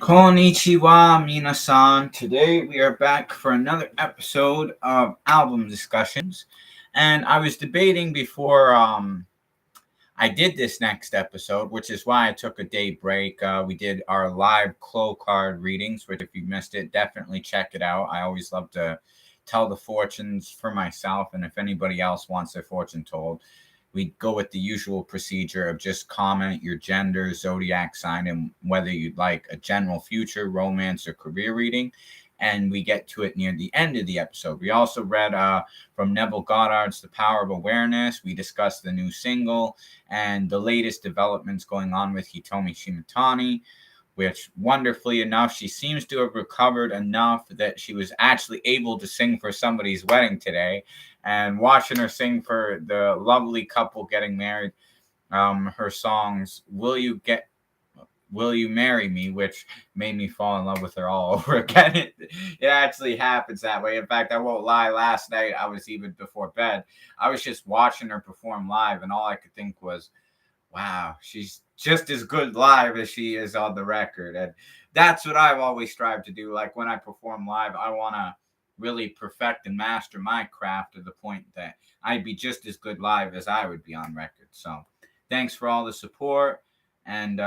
Konnichiwa, minasan. Today we are back for another episode of album discussions, and I was debating before I did this next episode, which is why I took a day break. We did our live Clo card readings, which if you missed it, definitely check it out. I always love to tell the fortunes for myself, and if anybody else wants their fortune told, we go with the usual procedure of just comment your gender, zodiac sign, and whether you'd like a general future, romance, or career reading. And we get to it near the end of the episode. We also read from Neville Goddard's The Power of Awareness. We discussed the new single and the latest developments going on with Hitomi Shimatani, which wonderfully enough, she seems to have recovered enough that she was actually able to sing for somebody's wedding today. And watching her sing for the lovely couple getting married, her songs Will You Marry Me, which made me fall in love with her all over again. It actually happens that way. In fact, I won't lie, last night I was even before bed, I was just watching her perform live, and all I could think was, wow, she's just as good live as she is on the record. And that's what I've always strived to do. Like when I perform live, I want to really perfect and master my craft to the point that I'd be just as good live as I would be on record. So thanks for all the support. And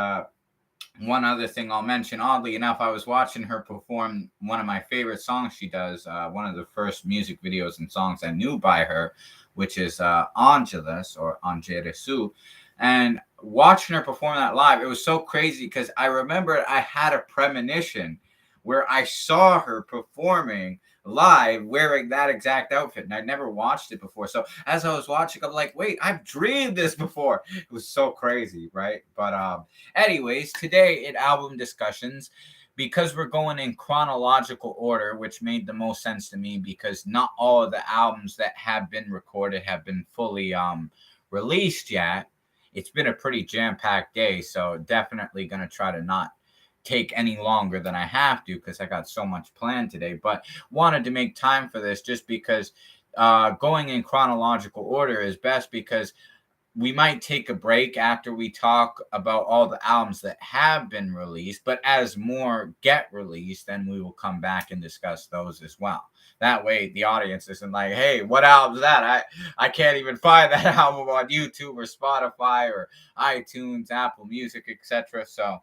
one other thing I'll mention, oddly enough, I was watching her perform one of my favorite songs she does, one of the first music videos and songs I knew by her, which is Angelus or Angelesu. And watching her perform that live, it was so crazy because I remember I had a premonition where I saw her performing live wearing that exact outfit, and I'd never watched it before. So as I was watching, I'm like, wait, I've dreamed this before. It was so crazy, right? But anyways, today in album discussions, because we're going in chronological order, which made the most sense to me because not all of the albums that have been recorded have been fully released yet. It's been a pretty jam-packed day, so definitely going to try to not take any longer than I have to because I got so much planned today. But wanted to make time for this just because going in chronological order is best because we might take a break after we talk about all the albums that have been released, but as more get released, then we will come back and discuss those as well. That way the audience isn't like, hey, what album's that? I can't even find that album on YouTube or Spotify or iTunes, Apple Music, etc. So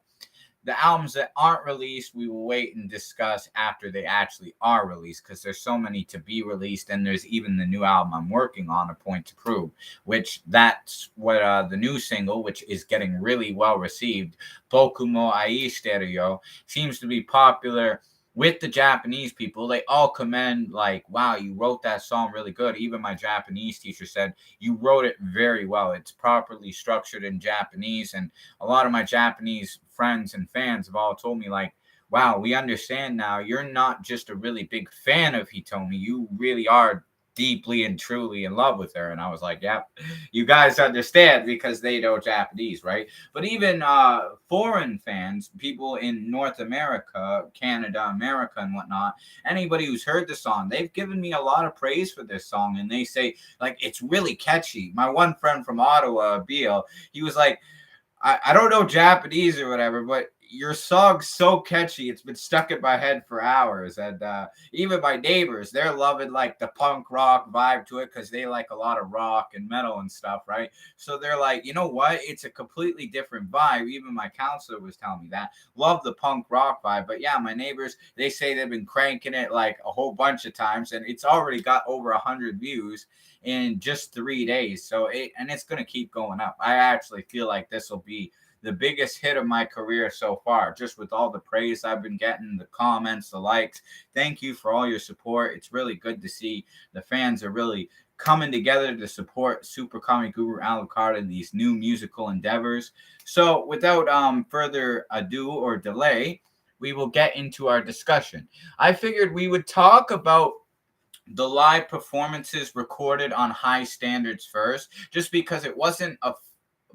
the albums that aren't released, we will wait and discuss after they actually are released because there's so many to be released, and there's even the new album I'm working on, A Point to Prove, which that's what the new single, which is getting really well received, Boku mo Aishiteru yo, seems to be popular with the Japanese people. They all commend, like, wow, you wrote that song really good. Even my Japanese teacher said, you wrote it very well. It's properly structured in Japanese. And a lot of my Japanese friends and fans have all told me, like, wow, we understand now. You're not just a really big fan of Hitomi. You really are deeply and truly in love with her. And I was like, yep, you guys understand because they know Japanese, right? But even foreign fans, people in North America, Canada, America, and whatnot, anybody who's heard the song, they've given me a lot of praise for this song. And they say, like, it's really catchy. My one friend from Ottawa, Beal, he was like, I don't know Japanese or whatever, but your song's so catchy. It's been stuck in my head for hours. And even my neighbors, they're loving like the punk rock vibe to it because they like a lot of rock and metal and stuff, right? So they're like, you know what? It's a completely different vibe. Even my counselor was telling me that. Love the punk rock vibe. But yeah, my neighbors, they say they've been cranking it like a whole bunch of times, and it's already got over 100 views in just 3 days. So it's going to keep going up. I actually feel like this will be the biggest hit of my career so far, just with all the praise I've been getting, the comments, the likes. Thank you for all your support. It's really good to see the fans are really coming together to support Super Kami Guru Alucard in these new musical endeavors. So without further ado or delay, we will get into our discussion. I figured we would talk about the live performances recorded on High Standards first, just because it wasn't a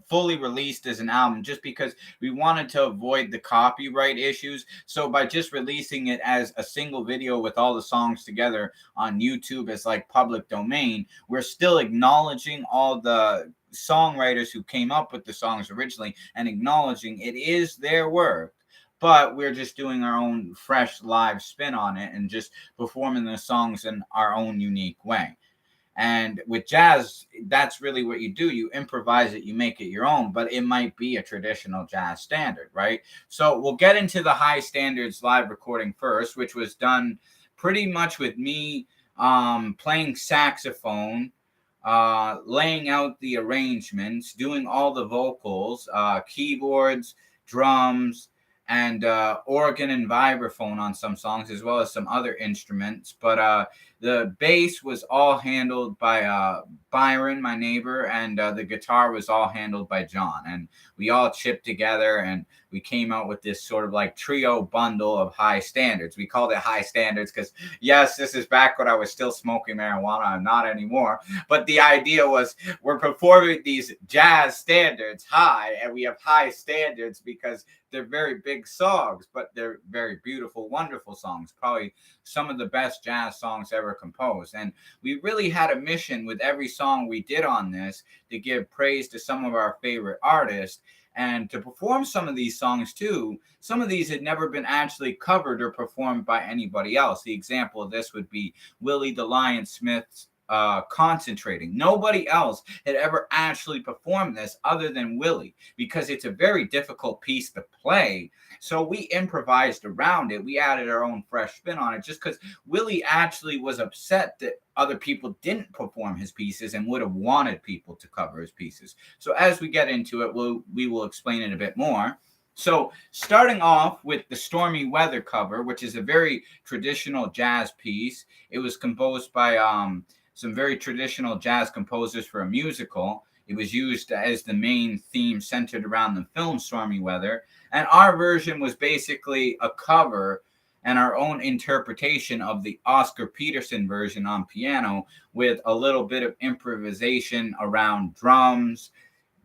fully released as an album, just because we wanted to avoid the copyright issues. So by just releasing it as a single video with all the songs together on YouTube as like public domain, we're still acknowledging all the songwriters who came up with the songs originally and acknowledging it is their work, but we're just doing our own fresh live spin on it and just performing the songs in our own unique way. And with jazz, that's really what you do. You improvise it, you make it your own, but it might be a traditional jazz standard, right? So we'll get into the high standards live recording first, which was done pretty much with me playing saxophone, laying out the arrangements, doing all the vocals, keyboards, drums, and organ and vibraphone on some songs, as well as some other instruments. But the bass was all handled by Byron, my neighbor, and the guitar was all handled by John. And we all chipped together, and we came out with this sort of like trio bundle of high standards. We called it high standards because, yes, this is back when I was still smoking marijuana. I'm not anymore. But the idea was we're performing these jazz standards high, and we have high standards because they're very big songs, but they're very beautiful, wonderful songs. Probably some of the best jazz songs ever composed. And we really had a mission with every song we did on this to give praise to some of our favorite artists and to perform some of these songs too. Some of these had never been actually covered or performed by anybody else. The example of this would be Willie the Lion Smith's Concentrating. Nobody else had ever actually performed this other than Willie, because it's a very difficult piece to play. So we improvised around it. We added our own fresh spin on it just because Willie actually was upset that other people didn't perform his pieces and would have wanted people to cover his pieces. So as we get into it, we will explain it a bit more. So starting off with the Stormy Weather cover, which is a very traditional jazz piece. It was composed by some very traditional jazz composers for a musical. It was used as the main theme centered around the film Stormy Weather. And our version was basically a cover and our own interpretation of the Oscar Peterson version on piano with a little bit of improvisation around drums,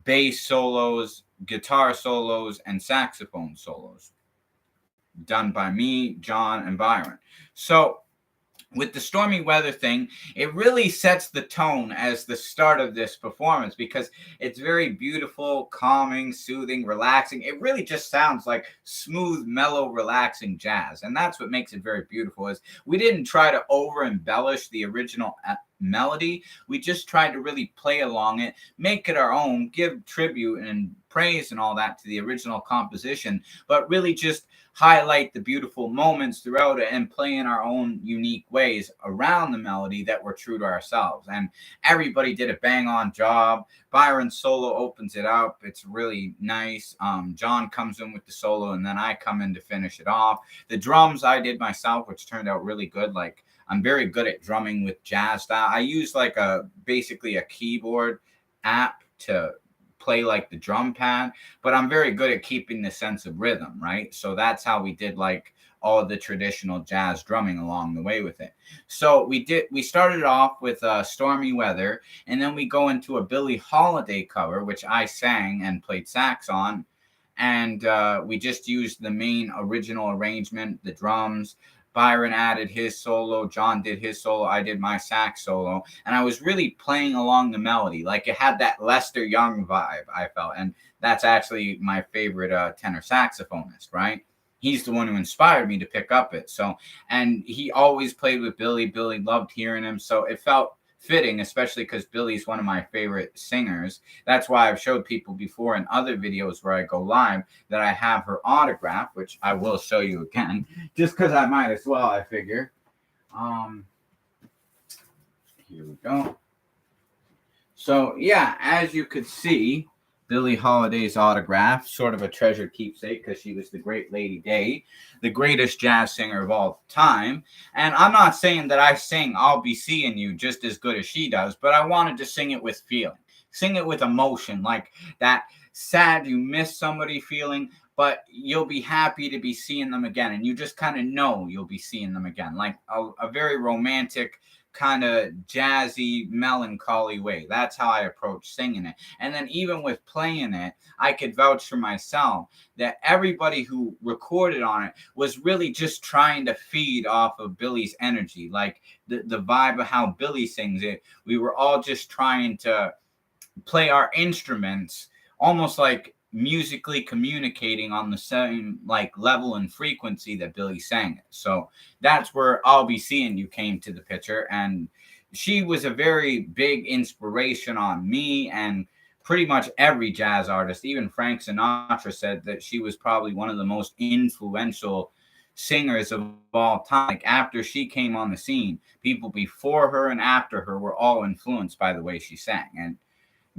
bass solos, guitar solos, and saxophone solos done by me, John, and Byron. So with the Stormy Weather thing, it really sets the tone as the start of this performance because it's very beautiful, calming, soothing, relaxing. It really just sounds like smooth, mellow, relaxing jazz. And that's what makes it very beautiful is we didn't try to over embellish the original melody. We just tried to really play along it, make it our own, give tribute and praise and all that to the original composition, but really just highlight the beautiful moments throughout it and play in our own unique ways around the melody that were true to ourselves. And everybody did a bang on job. Byron's solo opens it up. It's really nice. John comes in with the solo and then I come in to finish it off. The drums I did myself, which turned out really good. Like I'm very good at drumming with jazz style. I use like basically a keyboard app to play like the drum pad, but I'm very good at keeping the sense of rhythm, right? So that's how we did like all of the traditional jazz drumming along the way with it. So we started off with Stormy Weather, and then we go into a Billie Holiday cover, which I sang and played sax on, and we just used the main original arrangement, the drums. Byron added his solo, John did his solo, I did my sax solo, and I was really playing along the melody. Like it had that Lester Young vibe, I felt, and that's actually my favorite tenor saxophonist, right? He's the one who inspired me to pick up it. So, and he always played with Billy. Billy loved hearing him, so it felt fitting, especially because Billy's one of my favorite singers. That's why I've showed people before in other videos where I go live that I have her autograph, which I will show you again, just because I might as well, I figure. Here we go. So, yeah, as you could see, Billie Holiday's autograph, sort of a treasured keepsake because she was the great Lady Day, the greatest jazz singer of all time. And I'm not saying that I sing I'll Be Seeing You just as good as she does, but I wanted to sing it with feeling, sing it with emotion, like that sad you miss somebody feeling, but you'll be happy to be seeing them again. And you just kind of know you'll be seeing them again, like a very romantic, kind of jazzy, melancholy way. That's how I approach singing it. And then even with playing it, I could vouch for myself that everybody who recorded on it was really just trying to feed off of Billy's energy, like the vibe of how Billy sings it. We were all just trying to play our instruments almost like musically communicating on the same like level and frequency that Billy sang it. So that's where I'll Be Seeing You came to the picture, and she was a very big inspiration on me and pretty much every jazz artist. Even Frank Sinatra said that she was probably one of the most influential singers of all time. Like after she came on the scene, people before her and after her were all influenced by the way she sang. And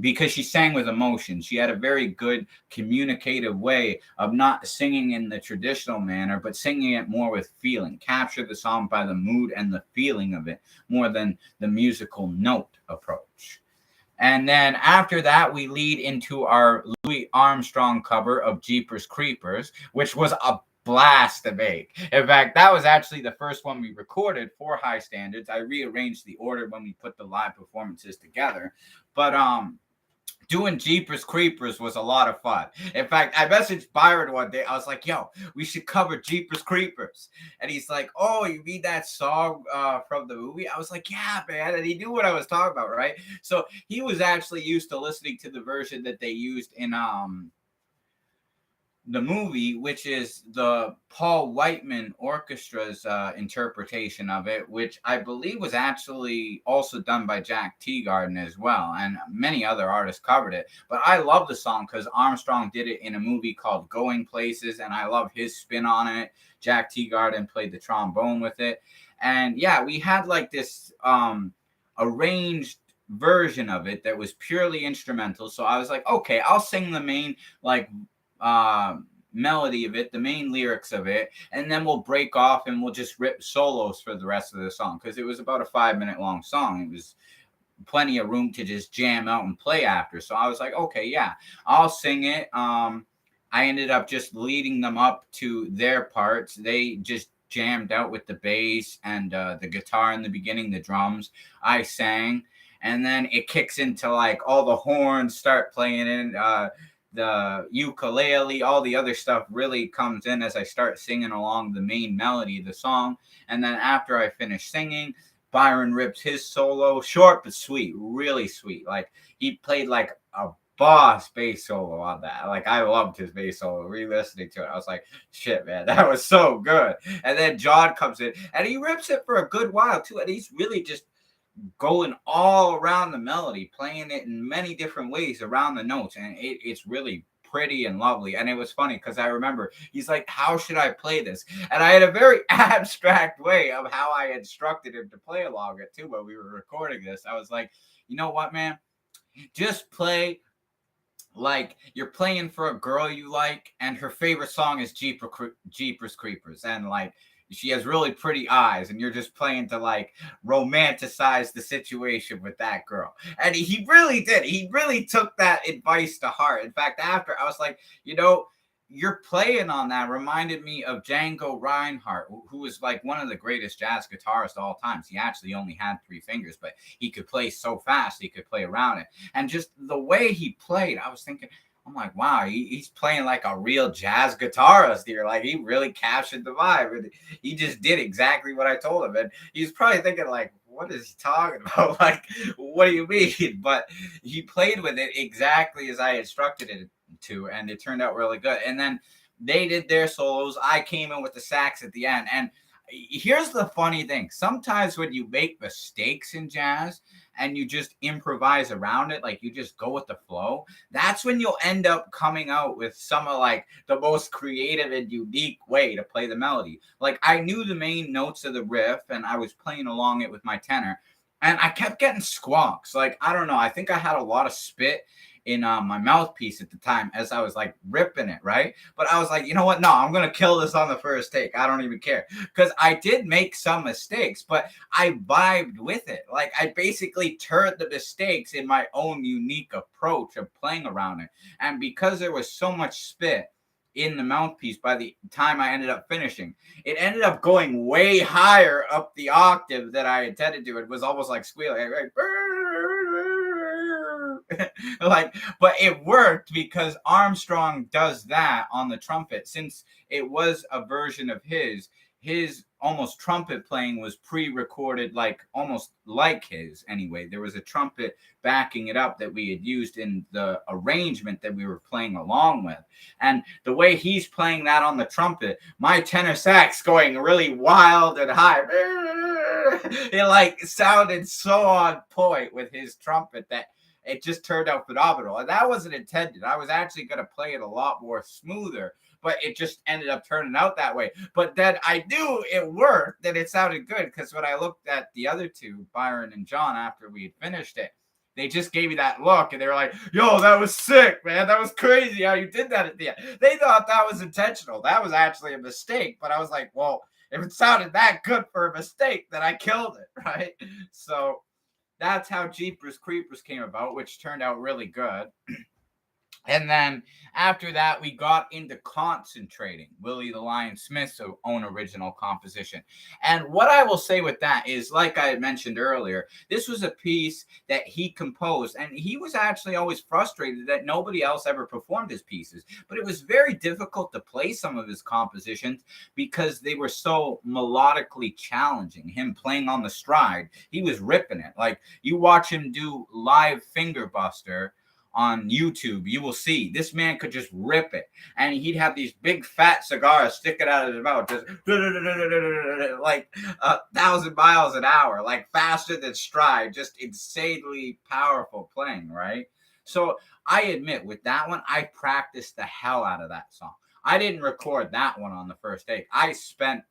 because she sang with emotion. She had a very good communicative way of not singing in the traditional manner, but singing it more with feeling. Capture the song by the mood and the feeling of it more than the musical note approach. And then after that, we lead into our Louis Armstrong cover of Jeepers Creepers, which was a blast to make. In fact, that was actually the first one we recorded for High Standards. I rearranged the order when we put the live performances together. But doing Jeepers Creepers was a lot of fun. In fact, I messaged Byron one day. I was like, yo, we should cover Jeepers Creepers. And he's like, oh, you mean that song from the movie? I was like, yeah, man. And he knew what I was talking about, right? So he was actually used to listening to the version that they used in the movie, which is the Paul Whiteman Orchestra's interpretation of it, which I believe was actually also done by Jack Teagarden as well, and many other artists covered it. But I love the song because Armstrong did it in a movie called Going Places, and I love his spin on it. Jack Teagarden played the trombone with it, and yeah, we had like this arranged version of it that was purely instrumental. So I was like, okay, I'll sing the main like melody of it, the main lyrics of it, and then we'll break off and we'll just rip solos for the rest of the song, because it was about a 5-minute long song. It was plenty of room to just jam out and play after. So I was like, okay, yeah, I'll sing it. I ended up just leading them up to their parts. They just jammed out with the bass and the guitar in the beginning, the drums. I sang, and then it kicks into like all the horns start playing in, the ukulele, all the other stuff really comes in as I start singing along the main melody of the song. And then after I finish singing, Byron rips his solo, short but sweet, really sweet. Like he played like a boss bass solo on that. Like I loved his bass solo. Re-listening to it, I was like, shit, man, that was so good. And then John comes in and he rips it for a good while too. And he's really just going all around the melody, playing it in many different ways around the notes, and it's really pretty and lovely. And it was funny because I remember he's like, how should I play this? And I had a very abstract way of how I instructed him to play along it too when we were recording this. I was like, you know what, man, just play like you're playing for a girl you like and her favorite song is Jeepers Creepers, and like she has really pretty eyes, and you're just playing to like romanticize the situation with that girl. And he really did. He really took that advice to heart. In fact, after I was like, you know, your playing on that reminded me of Django Reinhardt, who was like one of the greatest jazz guitarists of all times. He actually only had 3 fingers, but he could play so fast, he could play around it. And just the way he played, I was thinking, I'm like, wow, he's playing like a real jazz guitarist here. Like he really captured the vibe. And he just did exactly what I told him. And he's probably thinking like, what is he talking about? Like, what do you mean? But he played with it exactly as I instructed it to, and it turned out really good. And then they did their solos. I came in with the sax at the end. And here's the funny thing. Sometimes when you make mistakes in jazz and you just improvise around it, like you just go with the flow, that's when you'll end up coming out with some of like the most creative and unique way to play the melody. Like I knew the main notes of the riff and I was playing along it with my tenor, and I kept getting squonks. Like, I don't know. I think I had a lot of spit in my mouthpiece at the time as I was like ripping it, right? But I was like, you know what? No, I'm going to kill this on the first take. I don't even care. Because I did make some mistakes, but I vibed with it. Like I basically turned the mistakes in my own unique approach of playing around it. And because there was so much spit in the mouthpiece by the time I ended up finishing, it ended up going way higher up the octave that I intended to. It was almost like squealing. Like, Like, but it worked because Armstrong does that on the trumpet. Since it was a version of his almost trumpet playing was pre-recorded, like almost like his anyway. There was a trumpet backing it up that we had used in the arrangement that we were playing along with. And the way he's playing that on the trumpet, my tenor sax going really wild and high. It like sounded so on point with his trumpet that it just turned out phenomenal. And that wasn't intended. I was actually going to play it a lot more smoother, but it just ended up turning out that way. But then I knew it worked, that it sounded good, because when I looked at the other two, Byron and John, after we had finished it, they just gave me that look, and they were like, yo, that was sick, man. That was crazy how you did that at the end. They thought that was intentional. That was actually a mistake. But I was like, well, if it sounded that good for a mistake, then I killed it, right? So that's how Jeepers Creepers came about, which turned out really good. And then after that, we got into concentrating Willie the Lion Smith's own original composition. And what I will say with that is, like I had mentioned earlier, this was a piece that he composed, and he was actually always frustrated that nobody else ever performed his pieces. But it was very difficult to play some of his compositions because they were so melodically challenging. Him playing on the stride, he was ripping it. Like, you watch him do live Finger Buster on YouTube, you will see this man could just rip it, and he'd have these big fat cigars sticking out of his mouth, just like 1,000 miles an hour, like faster than stride, just insanely powerful playing, right? So I admit, with that one, I practiced the hell out of that song. I didn't record that one on the first day. I spent,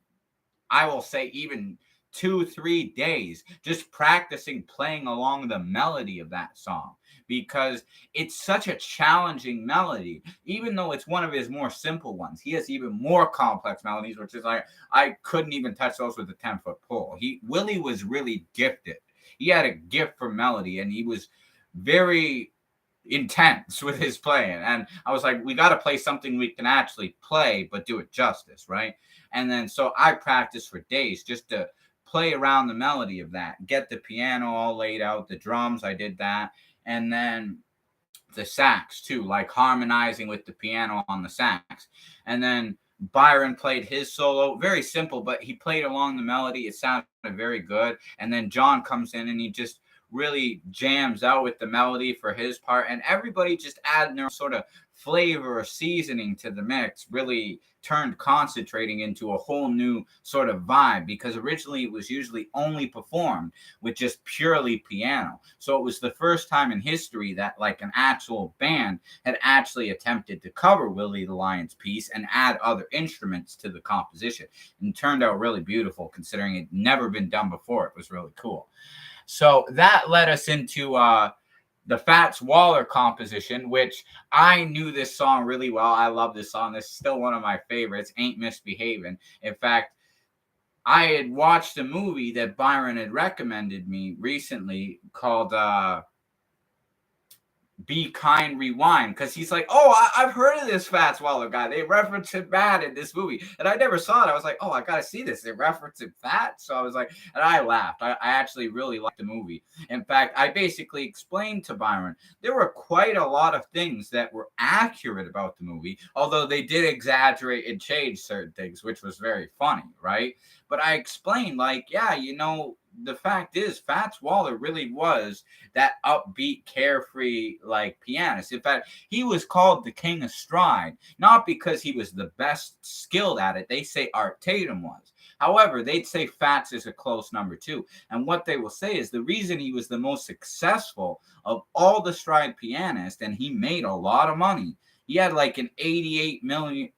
I will say, even 2-3 days just practicing playing along the melody of that song, because it's such a challenging melody. Even though it's one of his more simple ones, he has even more complex melodies, which is like, I couldn't even touch those with a 10-foot pole. Willie was really gifted. He had a gift for melody, and he was very intense with his playing. And I was like, we got to play something we can actually play, but do it justice, right? And then so I practiced for days just to play around the melody of that, get the piano all laid out, the drums, I did that. And then the sax too, like harmonizing with the piano on the sax. And then Byron played his solo, very simple, but he played along the melody. It sounded very good. And then John comes in and he just really jams out with the melody for his part, and everybody just adding their sort of flavor or seasoning to the mix really turned concentrating into a whole new sort of vibe, because originally it was usually only performed with just purely piano. So it was the first time in history that like an actual band had actually attempted to cover Willie the Lion's piece and add other instruments to the composition, and turned out really beautiful considering it never been done before. It was really cool. So that led us into the Fats Waller composition, which I knew this song really well. I love this song. This is still one of my favorites, Ain't Misbehavin'. In fact, I had watched a movie that Byron had recommended me recently called Be Kind Rewind, because he's like, oh, I've heard of this Fats Waller guy. They reference him bad in this movie, and I never saw it. I was like, oh, I gotta see this. They reference him fat. So I was like, and I laughed. I actually really liked the movie. In fact, I basically explained to Byron there were quite a lot of things that were accurate about the movie, although they did exaggerate and change certain things, which was very funny, right? But I explained, like, yeah, the fact is, Fats Waller really was that upbeat, carefree, like, pianist. In fact, he was called the King of Stride, not because he was the best skilled at it. They say Art Tatum was. However, they'd say Fats is a close number 2. And what they will say is the reason he was the most successful of all the stride pianists, and he made a lot of money. He had like an $88 million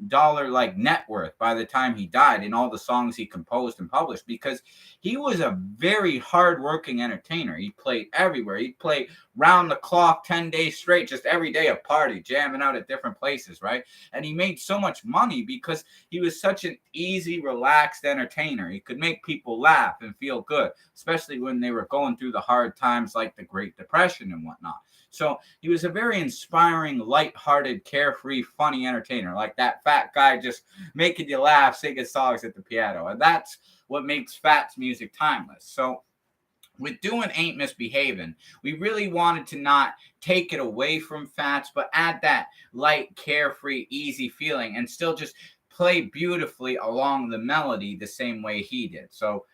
like net worth by the time he died in all the songs he composed and published, because he was a very hardworking entertainer. He played everywhere. He'd play round the clock 10 days straight, just every day a party, jamming out at different places, right? And he made so much money because he was such an easy, relaxed entertainer. He could make people laugh and feel good, especially when they were going through the hard times like the Great Depression and whatnot. So he was a very inspiring, lighthearted, carefree, funny entertainer, like that fat guy just making you laugh, singing songs at the piano. And that's what makes Fats music timeless. So with doing Ain't Misbehaving, we really wanted to not take it away from Fats, but add that light, carefree, easy feeling and still just play beautifully along the melody the same way he did. So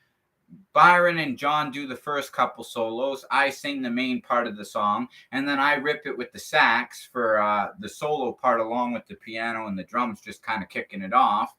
Byron and John do the first couple solos. I sing the main part of the song, and then I rip it with the sax for the solo part, along with the piano and the drums, just kind of kicking it off.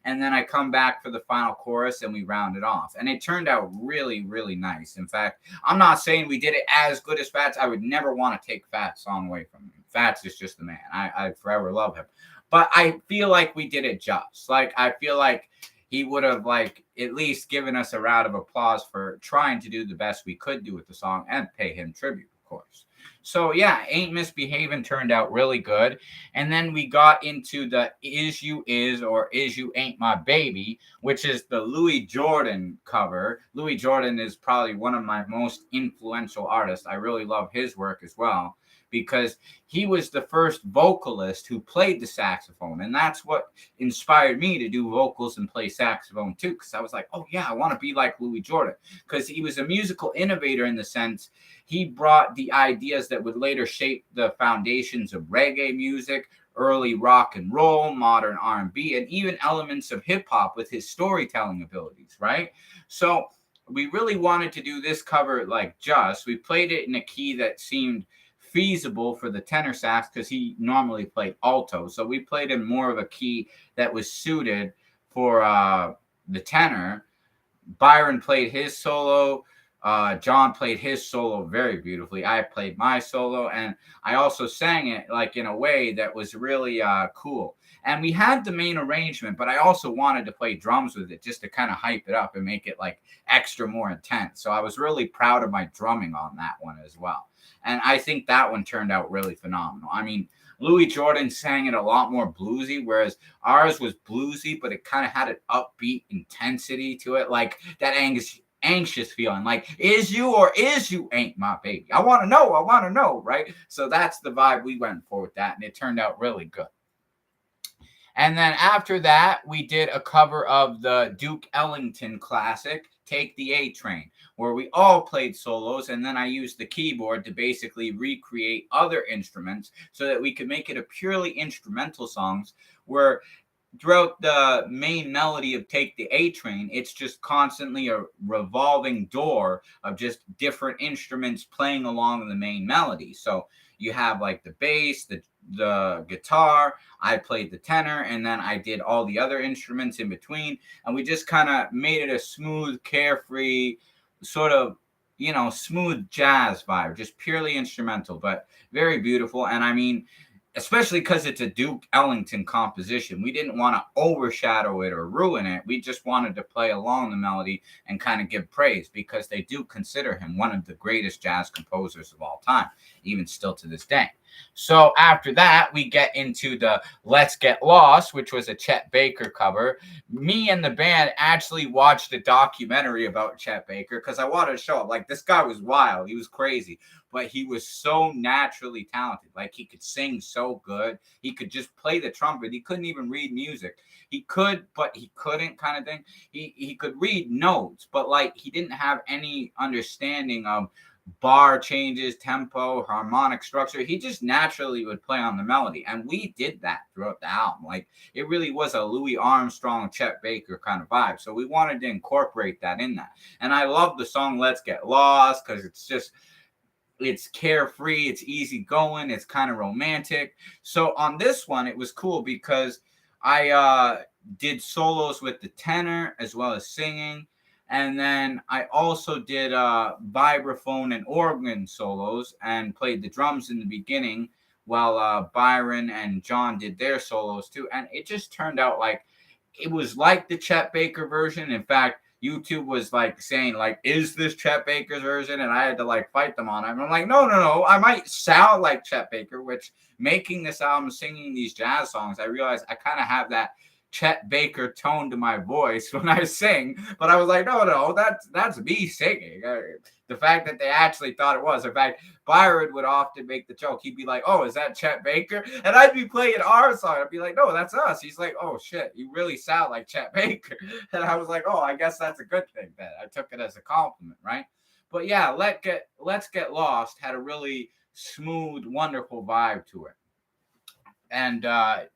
And then I come back for the final chorus, and we round it off. And it turned out really, really nice. In fact, I'm not saying we did it as good as Fats. I would never want to take Fats' song away from him. Fats is just the man. I forever love him. But I feel like we did it just. Like, I feel like he would have like at least given us a round of applause for trying to do the best we could do with the song and pay him tribute, of course. So yeah, Ain't Misbehaving turned out really good. And then we got into the Is You Is or Is You Ain't My Baby, which is the Louis Jordan cover. Louis Jordan is probably one of my most influential artists. I really love his work as well, because he was the first vocalist who played the saxophone. And that's what inspired me to do vocals and play saxophone too. Because I was like, oh yeah, I want to be like Louis Jordan. Because he was a musical innovator in the sense he brought the ideas that would later shape the foundations of reggae music, early rock and roll, modern R&B, and even elements of hip hop with his storytelling abilities, right? So we really wanted to do this cover like just. We played it in a key that seemed feasible for the tenor sax because he normally played alto. So we played in more of a key that was suited for the tenor. Byron played his solo. John played his solo very beautifully. I played my solo, and I also sang it like in a way that was really cool. And we had the main arrangement, but I also wanted to play drums with it just to kind of hype it up and make it like extra more intense. So I was really proud of my drumming on that one as well. And I think that one turned out really phenomenal. I mean, Louis Jordan sang it a lot more bluesy, whereas ours was bluesy, but it kind of had an upbeat intensity to it, like that anxious feeling, like is you or is you ain't my baby. I want to know, right? So that's the vibe we went for with that, and it turned out really good. And then after that, we did a cover of the Duke Ellington classic, Take the A Train, where we all played solos, and then I used the keyboard to basically recreate other instruments so that we could make it a purely instrumental songs where throughout the main melody of Take the A Train, it's just constantly a revolving door of just different instruments playing along the main melody. So you have like the bass, the guitar, I played the tenor, and then I did all the other instruments in between. And we just kind of made it a smooth, carefree, sort of, smooth jazz vibe, just purely instrumental, but very beautiful. And I mean, especially because it's a Duke Ellington composition, we didn't want to overshadow it or ruin it. We just wanted to play along the melody and kind of give praise because they do consider him one of the greatest jazz composers of all time, even still to this day. So after that, we get into the Let's Get Lost, which was a Chet Baker cover. Me and the band actually watched a documentary about Chet Baker because I wanted to show up. Like, this guy was wild. He was crazy, but he was so naturally talented. Like, he could sing so good. He could just play the trumpet. He couldn't even read music. He could, but he couldn't, kind of thing. He could read notes, but like he didn't have any understanding of bar changes, tempo, harmonic structure. He just naturally would play on the melody. And we did that throughout the album. Like, it really was a Louis Armstrong, Chet Baker kind of vibe. So we wanted to incorporate that in that. And I love the song Let's Get Lost because it's carefree, it's easy going, it's kind of romantic. So on this one, it was cool because I did solos with the tenor as well as singing. And then I also did vibraphone and organ solos and played the drums in the beginning while Byron and John did their solos too. And it just turned out like it was like the Chet Baker version. In fact, YouTube was like saying, like, is this Chet Baker's version? And I had to like fight them on it. And I'm like, no. I might sound like Chet Baker, which making this album, singing these jazz songs, I realized I kind of have that Chet Baker tone to my voice when I sing, but I was like, no, that's me singing. The fact that they actually thought it was. In fact, Byron would often make the joke. He'd be like, oh, is that Chet Baker? And I'd be playing our song. I'd be like, no, that's us. He's like, oh, shit, you really sound like Chet Baker. And I was like, oh, I guess that's a good thing then. I took it as a compliment, right? But yeah, Let's Get Lost had a really smooth, wonderful vibe to it. And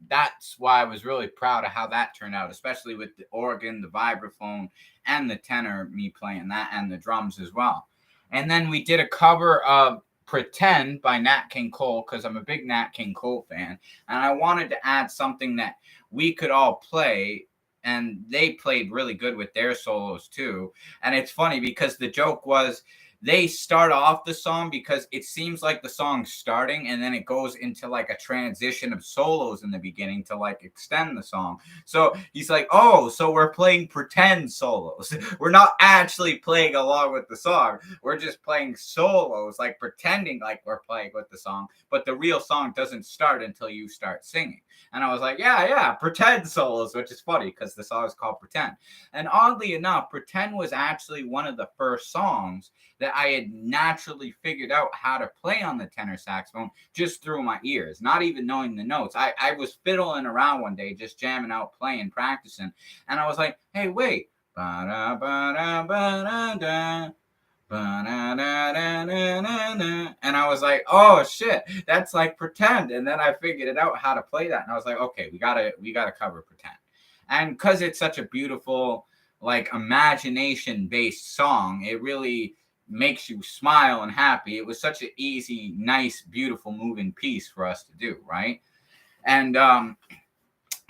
that's why I was really proud of how that turned out, especially with the organ, the vibraphone, and the tenor, me playing that, and the drums as well. And then we did a cover of Pretend by Nat King Cole, because I'm a big Nat King Cole fan, and I wanted to add something that we could all play, and they played really good with their solos too. And it's funny because the joke was they start off the song because it seems like the song's starting and then it goes into like a transition of solos in the beginning to like extend the song. So he's like, oh, so we're playing pretend solos. We're not actually playing along with the song. We're just playing solos, like pretending like we're playing with the song, but the real song doesn't start until you start singing. And I was like, yeah, pretend solos, which is funny because the song is called Pretend. And oddly enough, Pretend was actually one of the first songs that I had naturally figured out how to play on the tenor saxophone just through my ears, not even knowing the notes. I was fiddling around one day, just jamming out, playing, practicing, and I was like, hey, wait. Ba-da-ba-da-ba-da-da. And I was like, oh shit, that's like Pretend. And then I figured it out how to play that. And I was like, okay, we gotta cover Pretend. And because it's such a beautiful, like, imagination based song, it really makes you smile and happy. It was such an easy, nice, beautiful, moving piece for us to do, right? And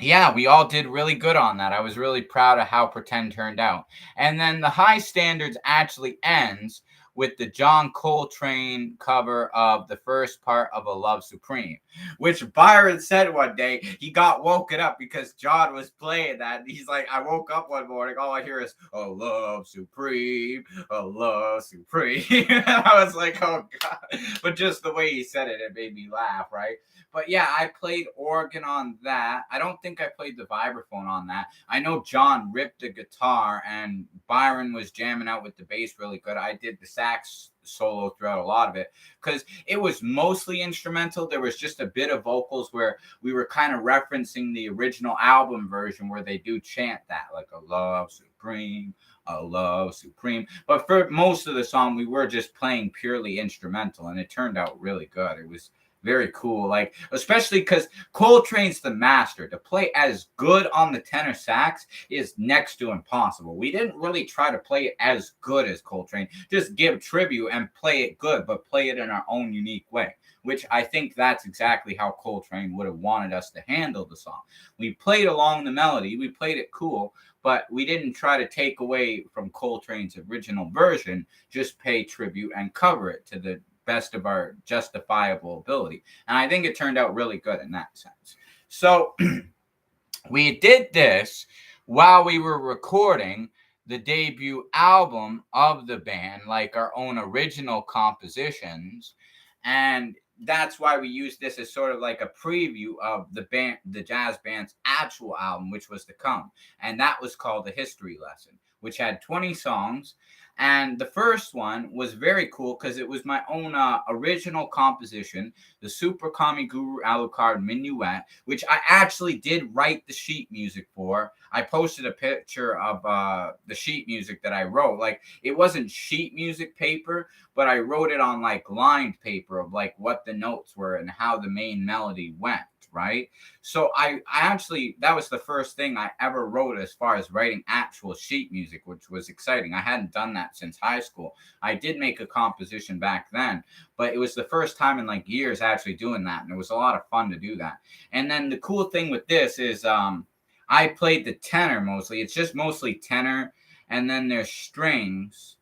yeah, we all did really good on that. I was really proud of how Pretend turned out. And then the High Standards actually ends with the John Coltrane cover of the first part of A Love Supreme, which Byron said one day he got woken up because John was playing that. And he's like, I woke up one morning, all I hear is A Love Supreme, A Love Supreme. And I was like, oh God. But just the way he said it, it made me laugh, right? But yeah, I played organ on that. I don't think I played the vibraphone on that. I know John ripped the guitar and Byron was jamming out with the bass really good. I did the sax solo throughout a lot of it because it was mostly instrumental. There was just a bit of vocals where we were kind of referencing the original album version where they do chant that, like A Love Supreme, A Love Supreme. But for most of the song, we were just playing purely instrumental, and it turned out really good. It was very cool, like, especially because Coltrane's the master. To play as good on the tenor sax is next to impossible. We didn't really try to play it as good as Coltrane, just give tribute and play it good, but play it in our own unique way, which I think that's exactly how Coltrane would have wanted us to handle the song. We played along the melody, we played it cool, but we didn't try to take away from Coltrane's original version, just pay tribute and cover it to the best of our justifiable ability. And I think it turned out really good in that sense. So we did this while we were recording the debut album of the band, like our own original compositions. And that's why we used this as sort of like a preview of the jazz band's actual album, which was to come. And that was called The History Lesson, which had 20 songs. And the first one was very cool because it was my own original composition, the Super Kami Guru Alucard Minuet, which I actually did write the sheet music for. I posted a picture of the sheet music that I wrote. Like, it wasn't sheet music paper, but I wrote it on like lined paper of like what the notes were and how the main melody went. Right. So I actually, that was the first thing I ever wrote as far as writing actual sheet music, which was exciting. I hadn't done that since high school. I did make a composition back then, but it was the first time in like years actually doing that. And it was a lot of fun to do that. And then the cool thing with this is I played the tenor mostly. It's just mostly tenor. And then there's strings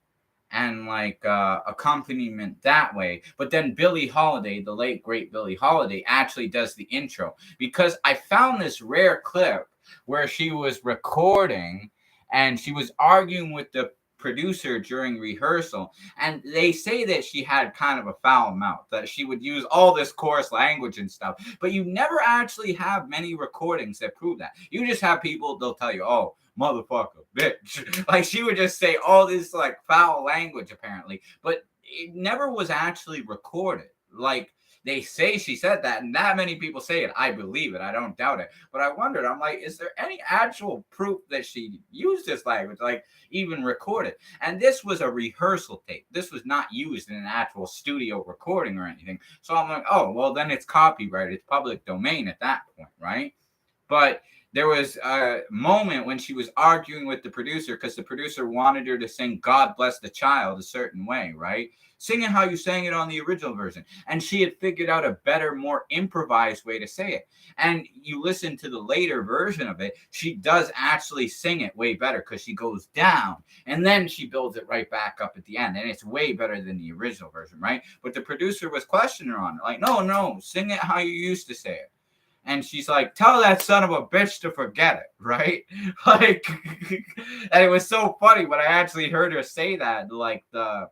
and like accompaniment that way. But then Billie Holiday, the late great Billie Holiday, actually does the intro, because I found this rare clip where she was recording and she was arguing with the producer during rehearsal, and they say that she had kind of a foul mouth, that she would use all this coarse language and stuff, but you never actually have many recordings that prove that. You just have people, they'll tell you, oh, motherfucker, bitch. Like, she would just say all this like foul language apparently, but it never was actually recorded. Like, they say she said that, and that many people say it. I believe it. I don't doubt it. But I wondered, I'm like, is there any actual proof that she used this language, like even recorded? And this was a rehearsal tape. This was not used in an actual studio recording or anything. So I'm like, oh, well, then it's copyrighted. It's public domain at that point, right? But there was a moment when she was arguing with the producer because the producer wanted her to sing God Bless the Child a certain way, right? Sing it how you sang it on the original version. And she had figured out a better, more improvised way to say it. And you listen to the later version of it, she does actually sing it way better because she goes down and then she builds it right back up at the end. And it's way better than the original version, right? But the producer was questioning her on it, like, no, sing it how you used to say it. And she's like, tell that son of a bitch to forget it, right? Like, and it was so funny when I actually heard her say that, like the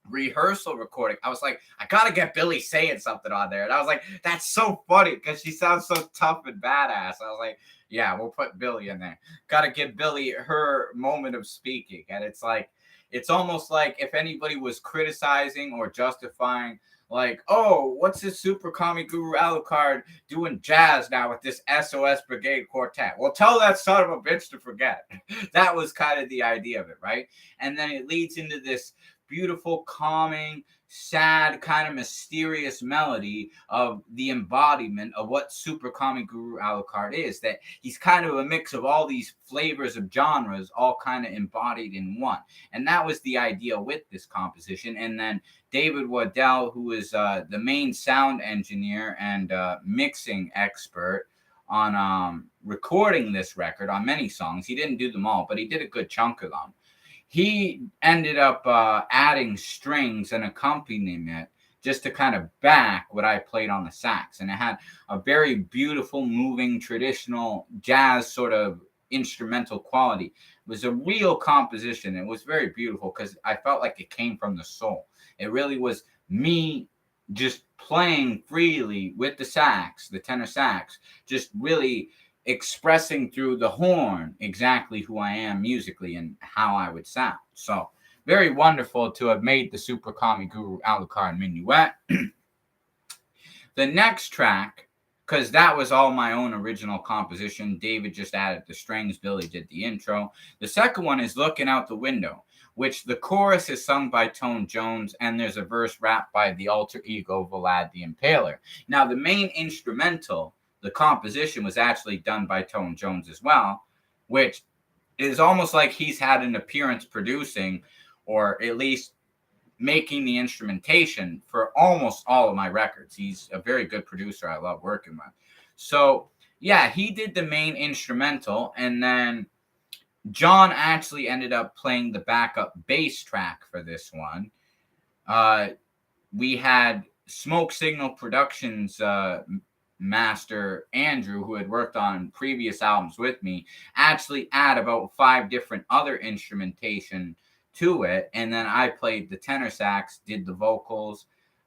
rehearsal recording. I was like, I gotta get Billy saying something on there. And I was like, that's so funny because she sounds so tough and badass. I was like, yeah, we'll put Billy in there. Gotta give Billy her moment of speaking. And it's like, it's almost like if anybody was criticizing or justifying, like, oh, what's this super comic guru Alucard doing jazz now with this S.O.S. Brigade Quartet? Well, tell that son of a bitch to forget. That was kind of the idea of it, right? And then it leads into this beautiful, calming, sad, kind of mysterious melody of the embodiment of what super comic guru Alucard is. That he's kind of a mix of all these flavors of genres, all kind of embodied in one. And that was the idea with this composition. And then David Waddell, who is the main sound engineer and mixing expert on recording this record on many songs. He didn't do them all, but he did a good chunk of them. He ended up adding strings and accompaniment just to kind of back what I played on the sax. And it had a very beautiful, moving, traditional jazz sort of instrumental quality. It was a real composition. It was very beautiful because I felt like it came from the soul. It really was me just playing freely with the sax, the tenor sax, just really expressing through the horn exactly who I am musically and how I would sound. So very wonderful to have made the super comic guru Alucard Minuet. The next track, because that was all my own original composition. David just added the strings. Billy did the intro. The second one is Looking Out the Window, which the chorus is sung by Tone Jones, and there's a verse rapped by the alter ego Vlad the Impaler. Now, the main instrumental, the composition, was actually done by Tone Jones as well, which is almost like he's had an appearance producing, or at least making the instrumentation for almost all of my records. He's a very good producer I love working with. So, yeah, he did the main instrumental, and then John actually ended up playing the backup bass track for this one. We had Smoke Signal Productions master Andrew, who had worked on previous albums with me, actually add about 5 different other instrumentation to it, and then I played the tenor sax, did the vocals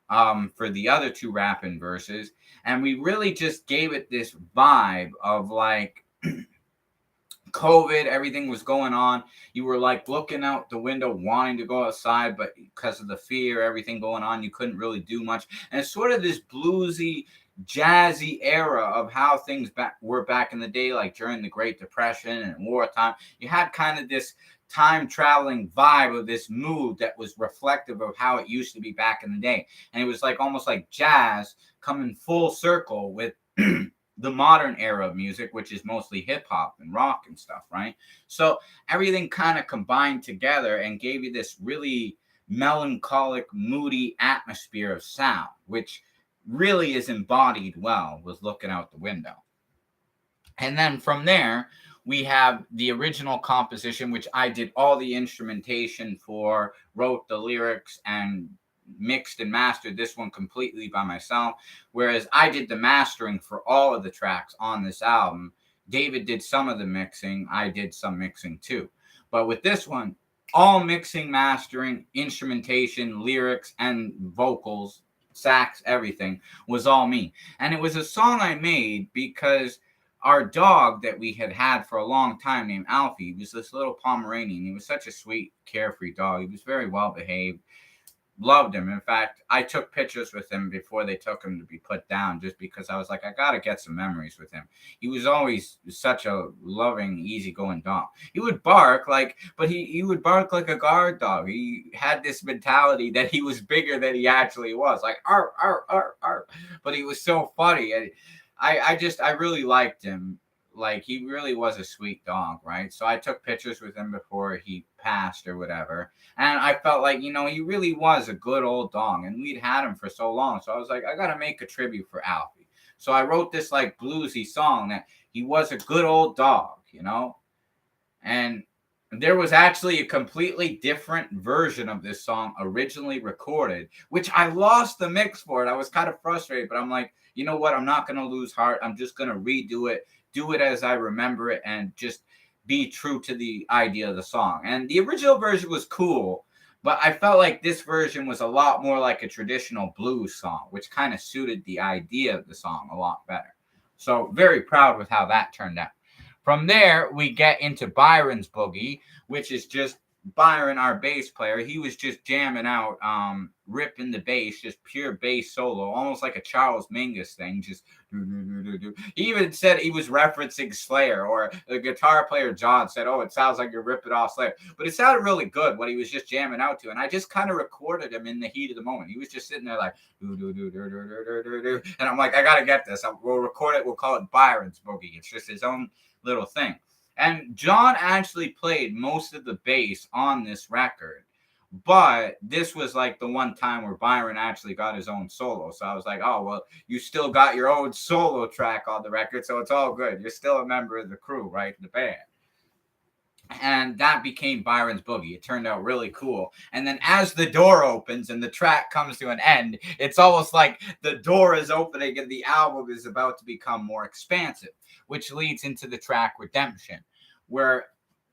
for the other 2 rapping verses, and we really just gave it this vibe of like COVID, everything was going on. You were like looking out the window, wanting to go outside, but because of the fear, everything going on, you couldn't really do much. And it's sort of this bluesy, jazzy era of how things were back in the day, like during the Great Depression and wartime. You had kind of this time traveling vibe of this mood that was reflective of how it used to be back in the day. And it was like almost like jazz coming full circle with the modern era of music, which is mostly hip hop and rock and stuff, right? So everything kind of combined together and gave you this really melancholic, moody atmosphere of sound, which really is embodied well with Looking Out the Window. And then from there, we have the original composition, which I did all the instrumentation for, wrote the lyrics, and mixed and mastered this one completely by myself, whereas I did the mastering for all of the tracks on this album. David did some of the mixing, I did some mixing too. But with this one, all mixing, mastering, instrumentation, lyrics, and vocals, sax, everything was all me. And it was a song I made because our dog that we had for a long time named Alfie was this little Pomeranian. He was such a sweet, carefree dog. He was very well behaved. loved him. In fact, I took pictures with him before they took him to be put down, just because I was like, I gotta get some memories with him. He was always such a loving, easygoing dog. He would bark like, but he would bark like a guard dog. He had this mentality that he was bigger than he actually was, like arr arr arr arr. But he was so funny, and I really liked him. Like, he really was a sweet dog, right? So I took pictures with him before he passed or whatever. And I felt like, he really was a good old dog. And we'd had him for so long. So I was like, I got to make a tribute for Alfie. So I wrote this like bluesy song that he was a good old dog. And there was actually a completely different version of this song originally recorded, which I lost the mix for it. I was kind of frustrated, but I'm like, you know what? I'm not going to lose heart. I'm just going to redo it, do it as I remember it, and just be true to the idea of the song. And the original version was cool, but I felt like this version was a lot more like a traditional blues song, which kind of suited the idea of the song a lot better. So very proud with how that turned out. From there, we get into Byron's Boogie, which is just Byron, our bass player. He was just jamming out, ripping the bass, just pure bass solo, almost like a Charles Mingus thing. Just do. He even said he was referencing Slayer, or the guitar player John said, "Oh, it sounds like you're ripping off Slayer," but it sounded really good what he was just jamming out to. And I just kind of recorded him in the heat of the moment. He was just sitting there like do, and I'm like, I gotta get this. We'll record it. We'll call it Byron's Boogie. It's just his own little thing. And John actually played most of the bass on this record, but this was like the one time where Byron actually got his own solo. So I was like, oh, well, you still got your own solo track on the record, so it's all good. You're still a member of the crew, right? The band. And that became Byron's Boogie. It turned out really cool. And then as the door opens and the track comes to an end, it's almost like the door is opening and the album is about to become more expansive, which leads into the track Redemption, where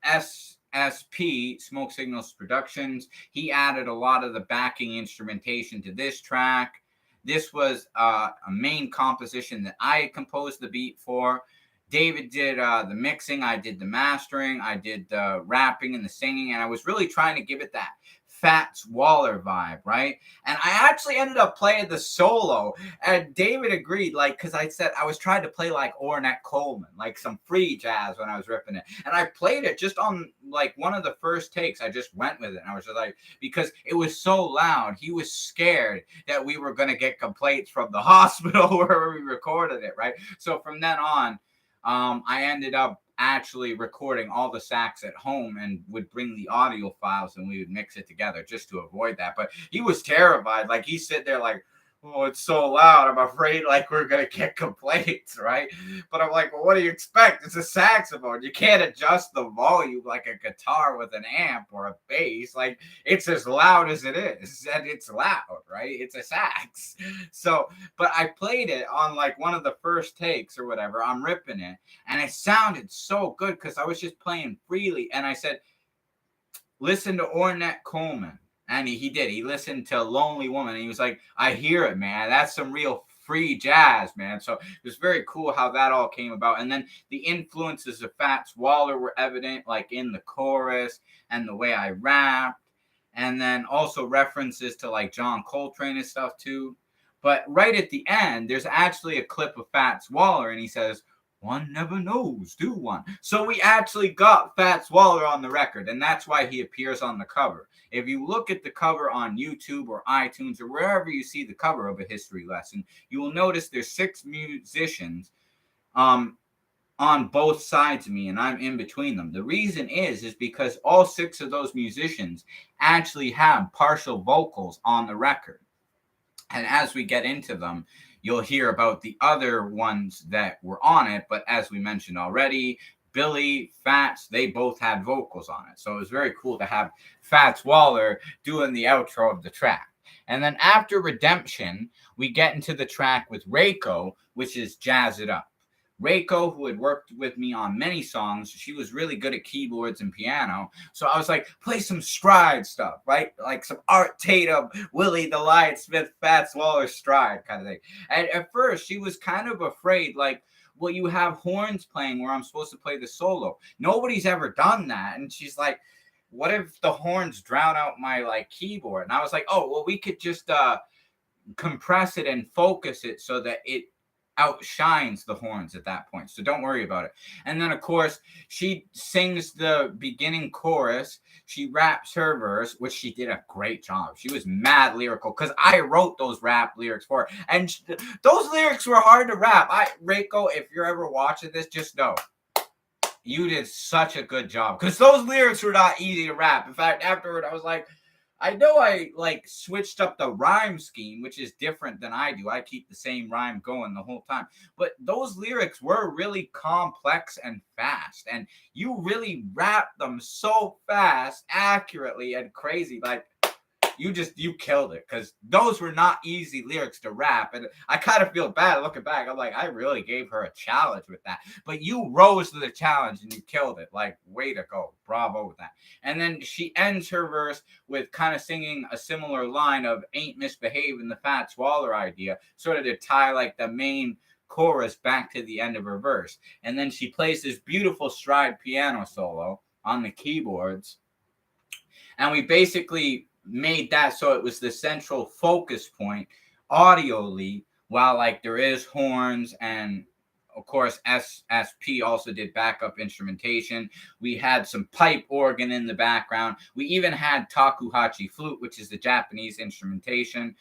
S.S.P, Smoke Signals Productions, he added a lot of the backing instrumentation to this track. This was a main composition that I composed the beat for. David did the mixing, I did the mastering, I did the rapping and the singing, and I was really trying to give it that Fats Waller vibe, right? And I actually ended up playing the solo, and David agreed, like, because I said I was trying to play like Ornette Coleman, like some free jazz when I was ripping it, and I played it just on like one of the first takes. I just went with it, and I was just like, because it was so loud, he was scared that we were going to get complaints from the hospital where we recorded it, right? So from then on, I ended up actually recording all the sax at home and would bring the audio files and we would mix it together just to avoid that. But he was terrified. Like, he's sitting there like, oh, it's so loud. I'm afraid like we're going to get complaints, right? But I'm like, well, what do you expect? It's a saxophone. You can't adjust the volume like a guitar with an amp or a bass. Like, it's as loud as it is, and it's loud, right? It's a sax. So, but I played it on like one of the first takes or whatever. I'm ripping it, and it sounded so good because I was just playing freely. And I said, listen to Ornette Coleman. And he did. He listened to Lonely Woman, and he was like, I hear it, man. That's some real free jazz, man. So it was very cool how that all came about. And then the influences of Fats Waller were evident, like in the chorus and the way I rapped. And then also references to like John Coltrane and stuff too. But right at the end, there's actually a clip of Fats Waller, and he says, one never knows, do one? So we actually got Fats Waller on the record, and that's why he appears on the cover. If you look at the cover on YouTube or iTunes or wherever you see the cover of A History Lesson, you will notice there's 6 musicians on both sides of me, and I'm in between them. The reason is because all 6 of those musicians actually have partial vocals on the record. And as we get into them, you'll hear about the other ones that were on it. But as we mentioned already, Billy, Fats, they both had vocals on it. So it was very cool to have Fats Waller doing the outro of the track. And then after Redemption, we get into the track with Reiko, which is Jazz It Up. Reiko, who had worked with me on many songs, she was really good at keyboards and piano. So I was like, play some stride stuff, right? Like some Art Tatum, Willie the Lion Smith, Fats Waller stride kind of thing. And at first, she was kind of afraid, like, well, you have horns playing where I'm supposed to play the solo. Nobody's ever done that. And she's like, what if the horns drown out my like keyboard? And I was like, oh, well, we could just compress it and focus it so that it outshines the horns at that point. So don't worry about it. And then, of course, she sings the beginning chorus. She raps her verse, which she did a great job. She was mad lyrical because I wrote those rap lyrics for her. And those lyrics were hard to rap. Reiko, if you're ever watching this, just know you did such a good job because those lyrics were not easy to rap. In fact, afterward, I was like, I know I like switched up the rhyme scheme, which is different than I do. I keep the same rhyme going the whole time. But those lyrics were really complex and fast. And you really rapped them so fast, accurately, and crazy. Like, you killed it, because those were not easy lyrics to rap. And I kind of feel bad looking back. I'm like, I really gave her a challenge with that, but you rose to the challenge and you killed it. Like, way to go, bravo with that. And then she ends her verse with kind of singing a similar line of "ain't misbehaving," the Fat Swaller idea, sort of to tie like the main chorus back to the end of her verse. And then she plays this beautiful stride piano solo on the keyboards, and we basically made that so it was the central focus point audioly, while like there is horns, and of course S.S.P also did backup instrumentation. We had some pipe organ in the background. We even had takuhachi flute, which is the Japanese instrumentation.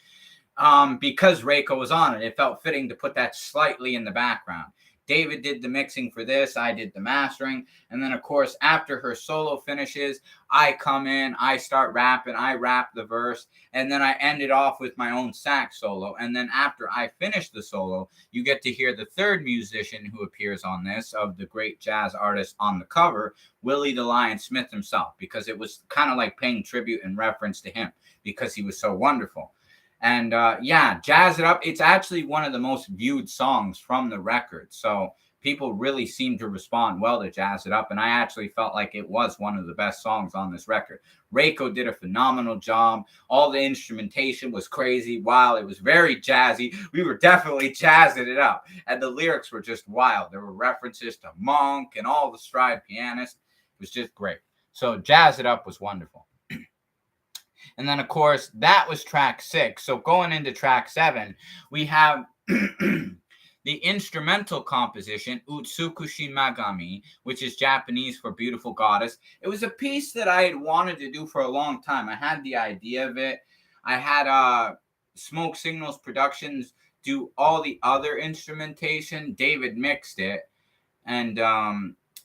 Because Reiko was on it, it felt fitting to put that slightly in the background. David did the mixing for this. I did the mastering. And then, of course, after her solo finishes, I come in, I start rapping, I rap the verse, and then I end it off with my own sax solo. And then after I finish the solo, you get to hear the third musician who appears on this, of the great jazz artist on the cover, Willie the Lion Smith himself, because it was kind of like paying tribute in reference to him, because he was so wonderful. And yeah, Jazz It Up, it's actually one of the most viewed songs from the record. So people really seem to respond well to Jazz It Up. And I actually felt like it was one of the best songs on this record. Reiko did a phenomenal job. All the instrumentation was crazy. While it was very jazzy, we were definitely jazzing it up. And the lyrics were just wild. There were references to Monk and all the stride pianists. It was just great. So Jazz It Up was wonderful. And then, of course, that was track 6. So going into track 7, we have the instrumental composition, Utsukushimagami, which is Japanese for beautiful goddess. It was a piece that I had wanted to do for a long time. I had the idea of it. I had Smoke Signals Productions do all the other instrumentation. David mixed it. And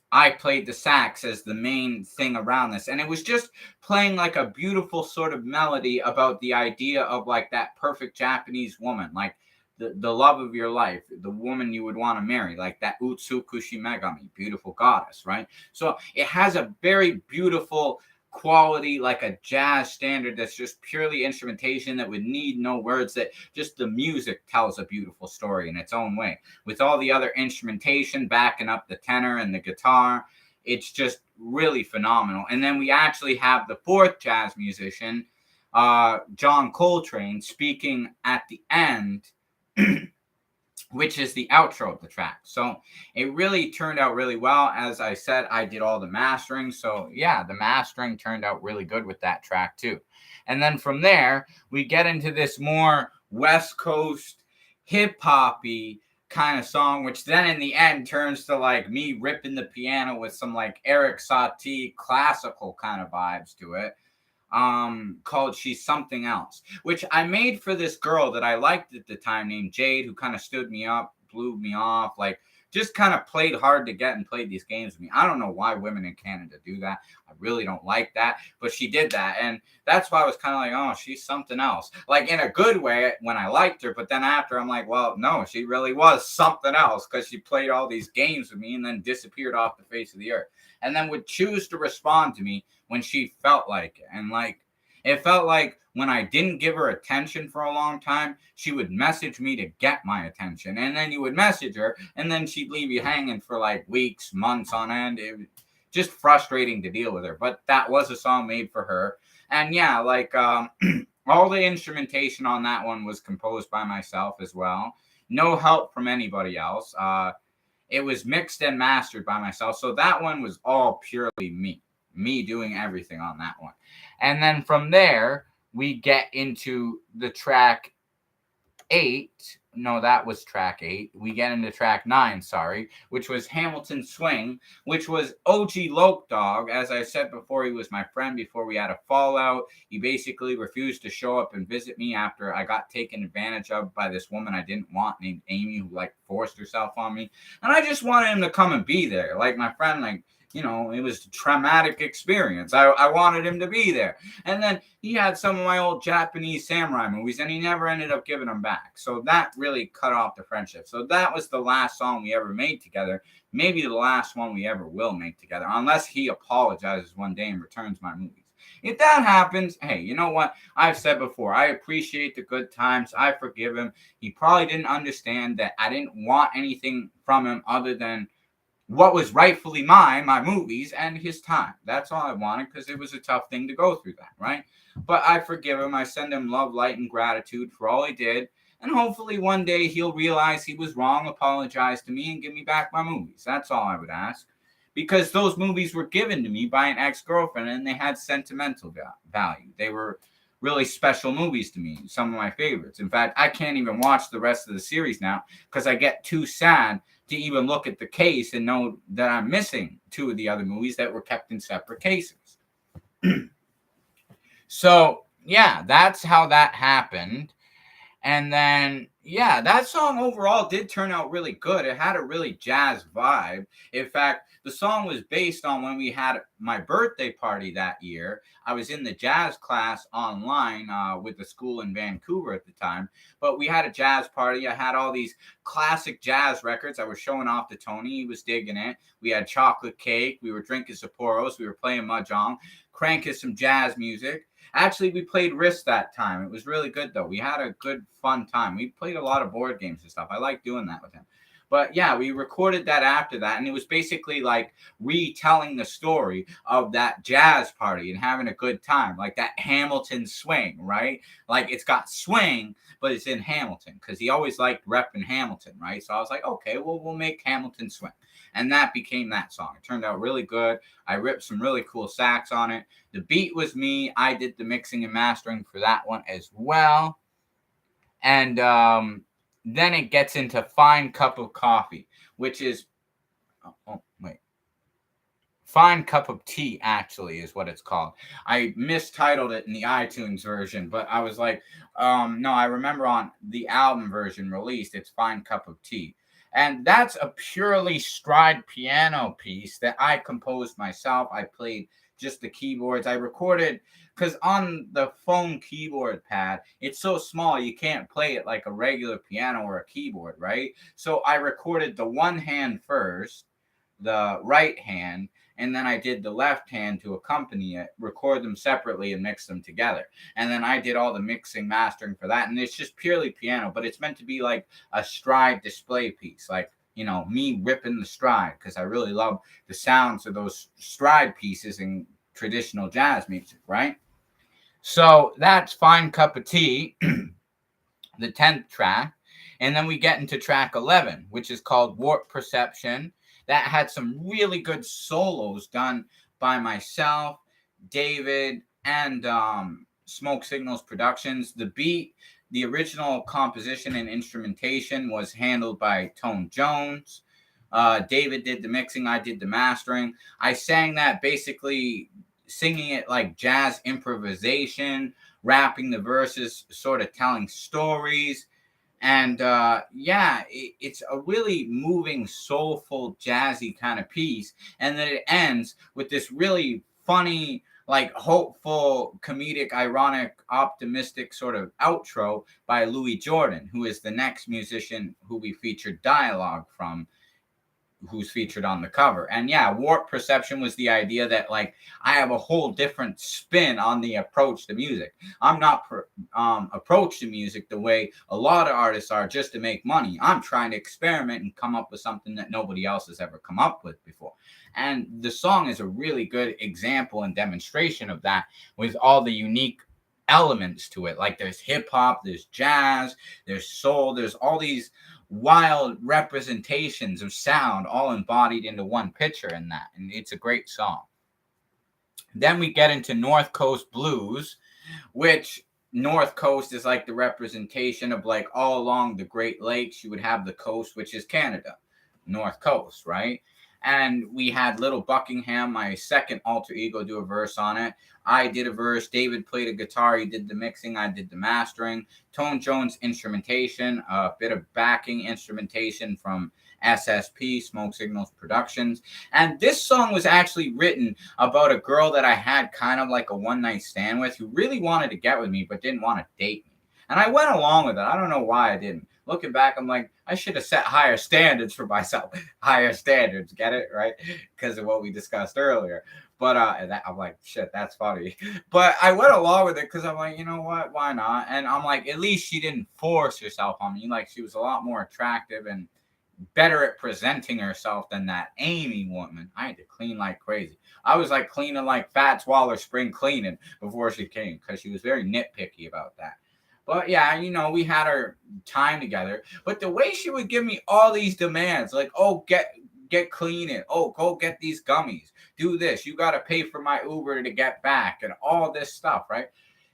I played the sax as the main thing around this. And it was just playing like a beautiful sort of melody about the idea of like that perfect Japanese woman, like the love of your life, the woman you would want to marry, like that Utsukushimagami, beautiful goddess, right? So it has a very beautiful quality, like a jazz standard that's just purely instrumentation that would need no words, that just the music tells a beautiful story in its own way, with all the other instrumentation backing up the tenor and the guitar. It's just really phenomenal. And then we actually have the fourth jazz musician, John Coltrane, speaking at the end, which is the outro of the track. So it really turned out really well. As I said, I did all the mastering. So yeah, the mastering turned out really good with that track too. And then from there, we get into this more West Coast hip-hoppy kind of song, which then in the end turns to like me ripping the piano with some like Eric Satie classical kind of vibes to it. Called She's Something Else, which I made for this girl that I liked at the time named Jade, who kind of stood me up, blew me off, like just kind of played hard to get and played these games with me. I don't know why women in Canada do that. I really don't like that, but she did that. And that's why I was kind of like, oh, she's something else, like in a good way when I liked her. But then after, I'm like, well, no, she really was something else, because she played all these games with me and then disappeared off the face of the earth, and then would choose to respond to me when she felt like it. And like, it felt like when I didn't give her attention for a long time, she would message me to get my attention. And then you would message her, and then she'd leave you hanging for like weeks, months on end. It was just frustrating to deal with her. But that was a song made for her. And yeah, like all the instrumentation on that one was composed by myself as well. No help from anybody else. It was mixed and mastered by myself. So that one was all purely me. me doing everything on that one. And then from there, we get into the track 8. No, that was track 8. We get into track 9, sorry, which was Hamilton Swing, which was OG Loke Dog. As I said before, he was my friend before we had a fallout. He basically refused to show up and visit me after I got taken advantage of by this woman I didn't want named Amy, who like forced herself on me. And I just wanted him to come and be there. Like my friend, like, you know, it was a traumatic experience. I wanted him to be there. And then he had some of my old Japanese samurai movies, and he never ended up giving them back. So that really cut off the friendship. So that was the last song we ever made together. Maybe the last one we ever will make together, unless he apologizes one day and returns my movies. If that happens, hey, you know what? I've said before, I appreciate the good times. I forgive him. He probably didn't understand that I didn't want anything from him other than what was rightfully mine, my movies, and his time. That's all I wanted, because it was a tough thing to go through that, right? But I forgive him. I send him love, light, and gratitude for all he did. And hopefully one day he'll realize he was wrong, apologize to me, and give me back my movies. That's all I would ask. Because those movies were given to me by an ex-girlfriend, and they had sentimental value. They were really special movies to me, some of my favorites. In fact, I can't even watch the rest of the series now because I get too sad to even look at the case and know that I'm missing 2 of the other movies that were kept in separate cases. So, yeah, that's how that happened. And then, yeah, that song overall did turn out really good. It had a really jazz vibe. In fact, the song was based on when we had my birthday party that year. I was in the jazz class online with the school in Vancouver at the time. But we had a jazz party. I had all these classic jazz records. I was showing off to Tony. He was digging it. We had chocolate cake. We were drinking Sapporos. We were playing mahjong, cranking some jazz music. Actually, we played Risk that time. It was really good, though. We had a good, fun time. We played a lot of board games and stuff. I like doing that with him. But, yeah, we recorded that after that, and it was basically like retelling the story of that jazz party and having a good time, like that Hamilton swing, right? Like, it's got swing, but it's in Hamilton, because he always liked repping Hamilton, right? So I was like, okay, well, we'll make Hamilton swing. And that became that song. It turned out really good. I ripped some really cool sax on it. The beat was me. I did the mixing and mastering for that one as well. And then it gets into Fine Cup of Coffee, which is, Fine Cup of Tea, actually, is what it's called. I mistitled it in the iTunes version, but I was like, no, I remember on the album version released, it's Fine Cup of Tea. And that's a purely stride piano piece that I composed myself. I played just the keyboards. I recorded, because on the phone keyboard pad, it's so small you can't play it like a regular piano or a keyboard, right? So I recorded the one hand first, the right hand, and then I did the left hand to accompany it, record them separately and mix them together. And then I did all the mixing, mastering for that. And it's just purely piano, but it's meant to be like a stride display piece, like, you know, me ripping the stride, because I really love the sounds of those stride pieces in traditional jazz music, right? So that's Fine Cup of Tea, the 10th track. And then we get into track 11, which is called Warp Perception. That had some really good solos done by myself, David, and Smoke Signals Productions. The beat, the original composition and instrumentation was handled by Tone Jones. David did the mixing, I did the mastering. I sang that basically singing it like jazz improvisation, rapping the verses, sort of telling stories. And yeah, it's a really moving, soulful, jazzy kind of piece. And then it ends with this really funny, like hopeful, comedic, ironic, optimistic sort of outro by Louis Jordan, who is the next musician who we featured dialogue from, who's featured on the cover. And yeah, Warp Perception was the idea that, like, I have a whole different spin on the approach to music. I'm not approach to music the way a lot of artists are, just to make money. I'm trying to experiment and come up with something that nobody else has ever come up with before. And the song is a really good example and demonstration of that, with all the unique elements to it. Like, there's hip hop, there's jazz, there's soul, there's all these wild representations of sound all embodied into one picture in that. And it's a great song. Then we get into North Coast Blues, which North Coast is like the representation of like all along the Great Lakes. You would have the coast, which is Canada, North Coast, right? And we had Little Buckingham, my second alter ego, do a verse on it. I did a verse. David played a guitar. He did the mixing. I did the mastering. Tone Jones instrumentation, a bit of backing instrumentation from S.S.P, Smoke Signals Productions. And this song was actually written about a girl that I had kind of like a one night stand with who really wanted to get with me but didn't want to date me. And I went along with it. I don't know why I didn't. Looking back, I'm like, I should have set higher standards for myself. Higher standards, get it? Right? Because of what we discussed earlier. But I'm like, shit, that's funny. But I went along with it because I'm like, you know what? Why not? And I'm like, at least she didn't force herself on me. Like, she was a lot more attractive and better at presenting herself than that Amy woman. I had to clean like crazy. I was like cleaning like Fats Waller spring cleaning before she came because she was very nitpicky about that. But yeah, we had our time together. But the way she would give me all these demands, like, oh, get cleaning. Oh, go get these gummies. Do this. You got to pay for my Uber to get back and all this stuff, right?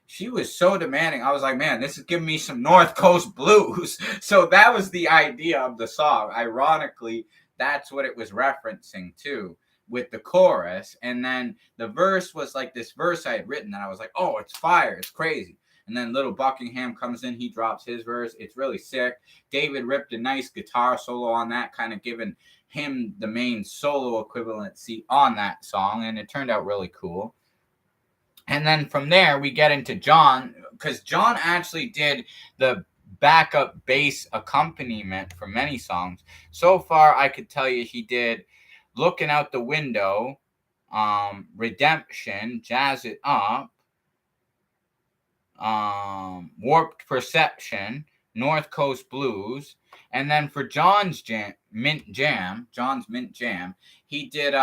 She was so demanding. I was like, man, this is giving me some North Coast blues. So that was the idea of the song. Ironically, that's what it was referencing to with the chorus. And then the verse was like this verse I had written, and I was like, oh, it's fire. It's crazy. And then Little Buckingham comes in. He drops his verse. It's really sick. David ripped a nice guitar solo on that, kind of giving him the main solo equivalency on that song. And it turned out really cool. And then from there, we get into John, because John actually did the backup bass accompaniment for many songs. So far, I could tell you he did Looking Out the Window, Redemption, Jazz It Up, Warped Perception, North Coast Blues. And then for John's Mint Jam, he did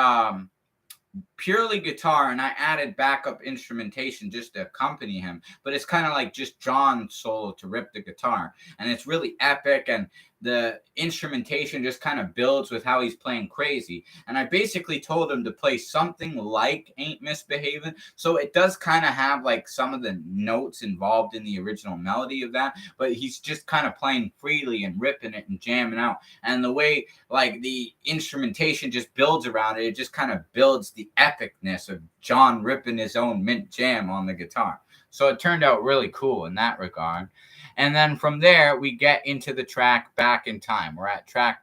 purely guitar, and I added backup instrumentation just to accompany him, but it's kind of like just John's solo to rip the guitar, and it's really epic, and the instrumentation just kind of builds with how he's playing crazy. And I basically told him to play something like Ain't Misbehaving, so it does kind of have like some of the notes involved in the original melody of that, but he's just kind of playing freely and ripping it and jamming out. And the way like the instrumentation just builds around it, it just kind of builds the epicness of John ripping his own mint jam on the guitar. So it turned out really cool in that regard. And then from there, we get into the track Back in Time. We're at track,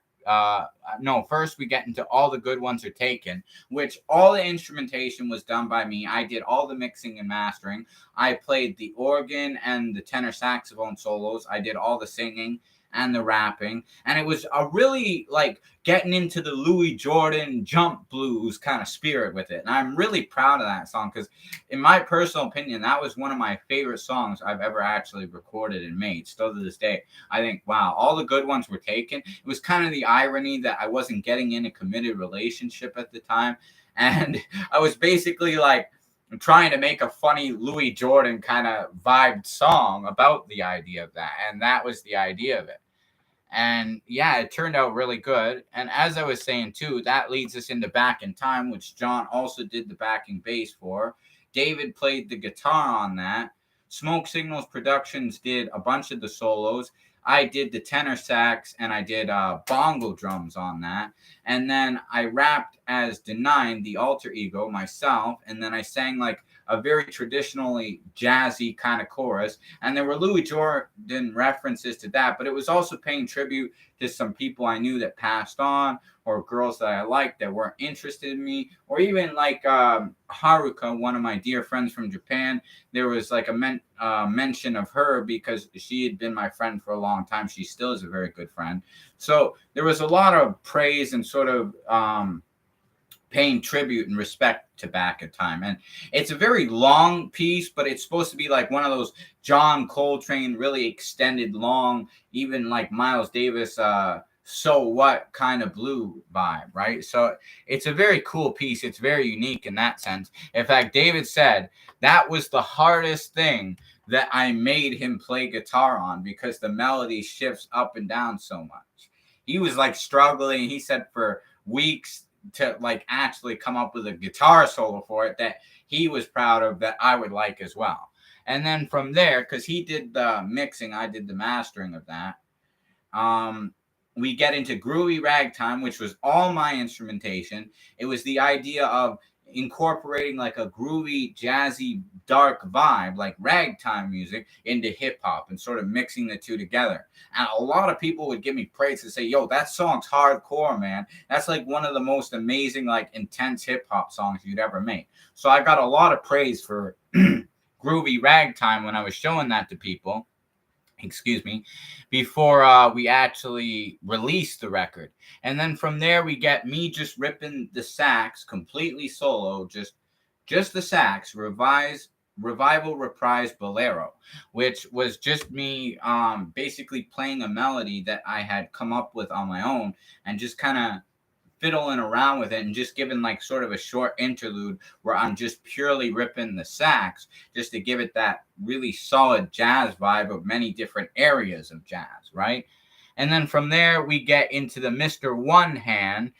first we get into All the Good Ones Are Taken, which all the instrumentation was done by me. I did all the mixing and mastering. I played the organ and the tenor saxophone solos. I did all the singing and the rapping, and it was a really like getting into the Louis Jordan jump blues kind of spirit with it. And I'm really proud of that song because in my personal opinion, that was one of my favorite songs I've ever actually recorded and made. Still to this day, I think, wow, all the good ones were taken. It was kind of the irony that I wasn't getting in a committed relationship at the time, and I was basically like trying to make a funny Louis Jordan kind of vibed song about the idea of that. And that was the idea of it. And yeah, it turned out really good. And as I was saying too, that leads us into Back in Time, which John also did the backing bass for. David played the guitar on that. Smoke Signals Productions did a bunch of the solos. I did the tenor sax and I did bongo drums on that. And then I rapped as Denine, the alter ego, myself. And then I sang like a very traditionally jazzy kind of chorus. And there were Louis Jordan references to that, but it was also paying tribute to some people I knew that passed on, or girls that I liked that weren't interested in me, or even like Haruka, one of my dear friends from Japan. There was like a mention of her because she had been my friend for a long time. She still is a very good friend. So there was a lot of praise and sort of paying tribute and respect to Back in Time. And it's a very long piece, but it's supposed to be like one of those John Coltrane really extended long, even like Miles Davis So What kind of blue vibe, right? So it's a very cool piece. It's very unique in that sense. In fact, David said that was the hardest thing that I made him play guitar on because the melody shifts up and down so much. He was like struggling. He said for weeks to like actually come up with a guitar solo for it that he was proud of, that I would like as well. And then from there, because he did the mixing, I did the mastering of that. We get into Groovy Ragtime, which was all my instrumentation. It was the idea of incorporating like a groovy, jazzy, dark vibe, like ragtime music, into hip hop and sort of mixing the two together. And a lot of people would give me praise and say, yo, that song's hardcore, man. That's like one of the most amazing, like intense hip hop songs you'd ever make. So I got a lot of praise for Groovy Ragtime when I was showing that to people. Excuse me, before we actually released the record. And then from there we get me just ripping the sax completely solo, just the sax, revival reprise bolero, which was just me basically playing a melody that I had come up with on my own and just kind of fiddling around with it and just giving like sort of a short interlude where I'm just purely ripping the sax just to give it that really solid jazz vibe of many different areas of jazz, right? And then from there we get into the Mr. One Hand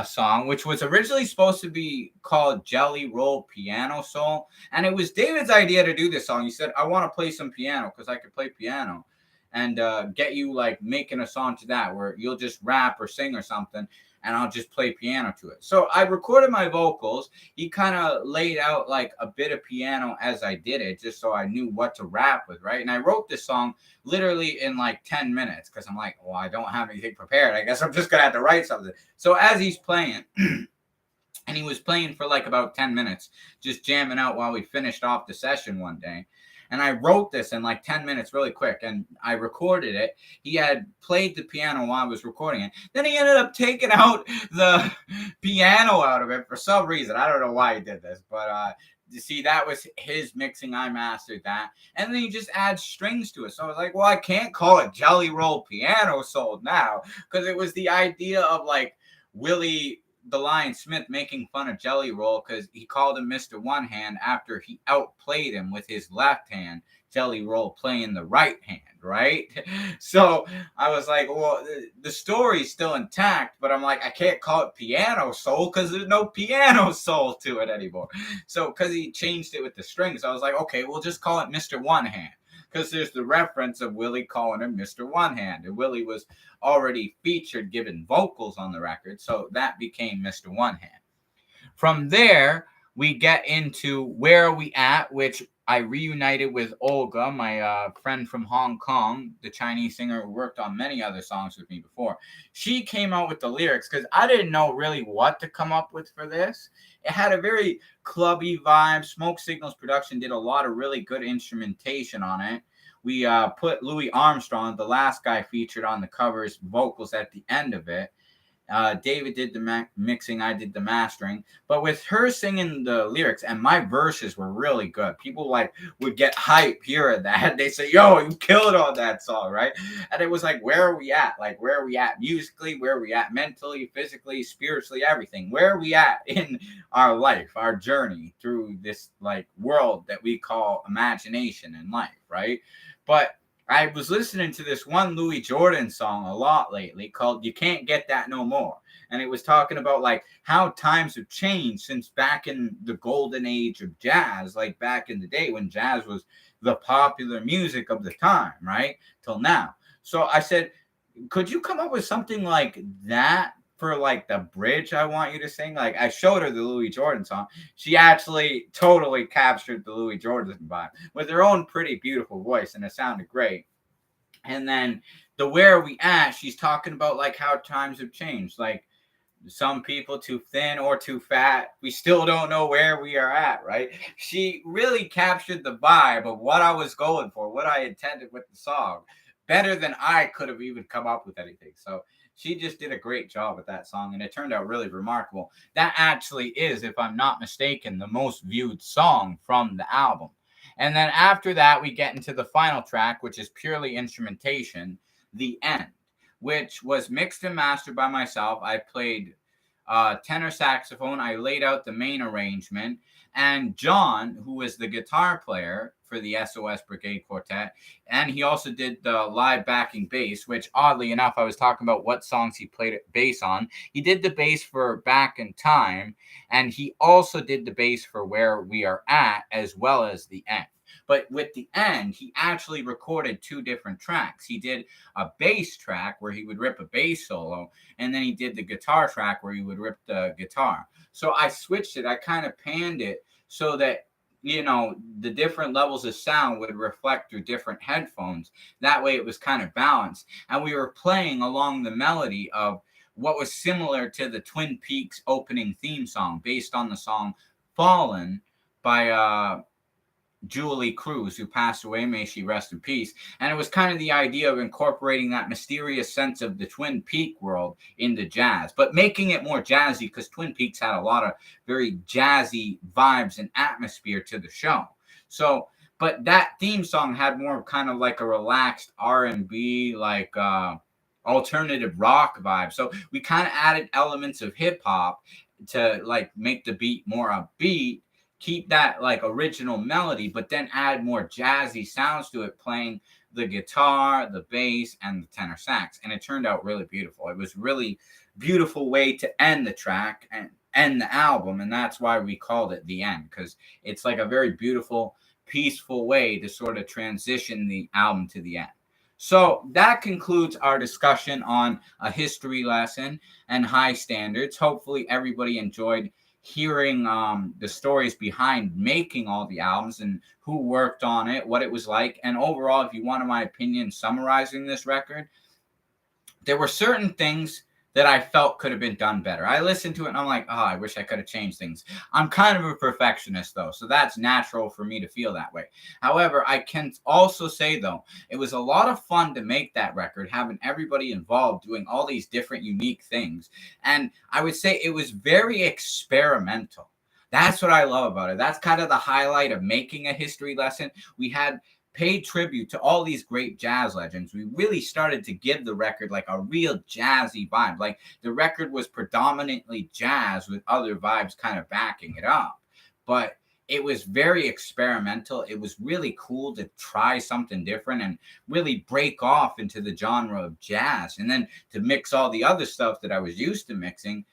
song, which was originally supposed to be called Jelly Roll Piano Soul. And it was David's idea to do this song. He said, I want to play some piano because I could play piano, and get you like making a song to that where you'll just rap or sing or something and I'll just play piano to it. So I recorded my vocals. He kind of laid out like a bit of piano as I did it, just so I knew what to rap with, right? And I wrote this song literally in like 10 minutes because I'm like, well, I don't have anything prepared. I guess I'm just going to have to write something. So as he's playing, and he was playing for like about 10 minutes, just jamming out while we finished off the session one day. And I wrote this in like 10 minutes really quick, and I recorded it. He had played the piano while I was recording it. Then he ended up taking out the piano out of it for some reason. I don't know why he did this, but you see, that was his mixing. I mastered that. And then he just adds strings to it. So I was like, well, I can't call it Jelly Roll Piano Soul now, because it was the idea of like Willie the Lion Smith making fun of Jelly Roll because he called him Mr. One Hand after he outplayed him with his left hand, Jelly Roll playing the right hand, right? So I was like, well, the story's still intact, but I'm like, I can't call it Piano Soul because there's no piano soul to it anymore. So because he changed it with the strings, I was like, okay, we'll just call it Mr. One Hand, because there's the reference of Willie calling him Mr. One Hand. And Willie was already featured giving vocals on the record, so that became Mr. One Hand. From there, we get into Where Are We At, which I reunited with Olga, my friend from Hong Kong, the Chinese singer who worked on many other songs with me before. She came out with the lyrics because I didn't know really what to come up with for this. It had a very clubby vibe. Smoke Signals production did a lot of really good instrumentation on it. We put Louis Armstrong, the last guy featured on the covers, vocals at the end of it. David did the mixing, I did the mastering. But with her singing the lyrics, and my verses were really good. People like would get hype hearing that. They say, yo, you killed on that song, right? And it was like, where are we at? Like, where are we at musically? Where are we at mentally, physically, spiritually, everything? Where are we at in our life, our journey through this like world that we call imagination and life, right? But I was listening to this one Louis Jordan song a lot lately called You Can't Get That No More. And it was talking about like how times have changed since back in the golden age of jazz, like back in the day when jazz was the popular music of the time, right? Till now. So I said, could you come up with something like that for like the bridge I want you to sing? Like I showed her the Louis Jordan song. She actually totally captured the Louis Jordan vibe with her own pretty beautiful voice, and it sounded great. And then the Where Are We At, she's talking about like how times have changed. Like some people too thin or too fat. We still don't know where we are at, right? She really captured the vibe of what I was going for, what I intended with the song, better than I could have even come up with anything. So she just did a great job with that song, and it turned out really remarkable. That actually is, if I'm not mistaken, the most viewed song from the album. And then after that, we get into the final track, which is purely instrumentation, The End, which was mixed and mastered by myself. I played tenor saxophone. I laid out the main arrangement. And John, who was the guitar player for the S.O.S. Brigade Quartet, and he also did the live backing bass, which oddly enough, I was talking about what songs he played bass on. He did the bass for Back in Time, and he also did the bass for Where We Are At, as well as the end. But with the end, he actually recorded two different tracks. He did a bass track where he would rip a bass solo, and then he did the guitar track where he would rip the guitar. So I switched it. I kind of panned it so that the different levels of sound would reflect through different headphones. That way it was kind of balanced. And we were playing along the melody of what was similar to the Twin Peaks opening theme song, based on the song Fallen by Julie Cruz, who passed away, may she rest in peace. And it was kind of the idea of incorporating that mysterious sense of the Twin Peak world into jazz, but making it more jazzy, because Twin Peaks had a lot of very jazzy vibes and atmosphere to the show. So, but that theme song had more kind of like a relaxed R&B, like alternative rock vibe. So we kind of added elements of hip hop to like make the beat more upbeat, keep that like original melody, but then add more jazzy sounds to it, playing the guitar, the bass, and the tenor sax. And it turned out really beautiful. It was really beautiful way to end the track and end the album. And that's why we called it The End, because it's like a very beautiful, peaceful way to sort of transition the album to the end. So that concludes our discussion on a history lesson and high standards. Hopefully everybody enjoyed hearing the stories behind making all the albums and who worked on it, what it was like. And overall, if you wanted my opinion summarizing this record, there were certain things that I felt could have been done better. I listened to it and I'm like, oh, I wish I could have changed things. I'm kind of a perfectionist though, so that's natural for me to feel that way. However, I can also say though, it was a lot of fun to make that record, having everybody involved doing all these different unique things. And I would say it was very experimental. That's what I love about it. That's kind of the highlight of making a history lesson. We had paid tribute to all these great jazz legends. We really started to give the record like a real jazzy vibe. Like the record was predominantly jazz with other vibes kind of backing it up. But it was very experimental. It was really cool to try something different and really break off into the genre of jazz. And then to mix all the other stuff that I was used to mixing,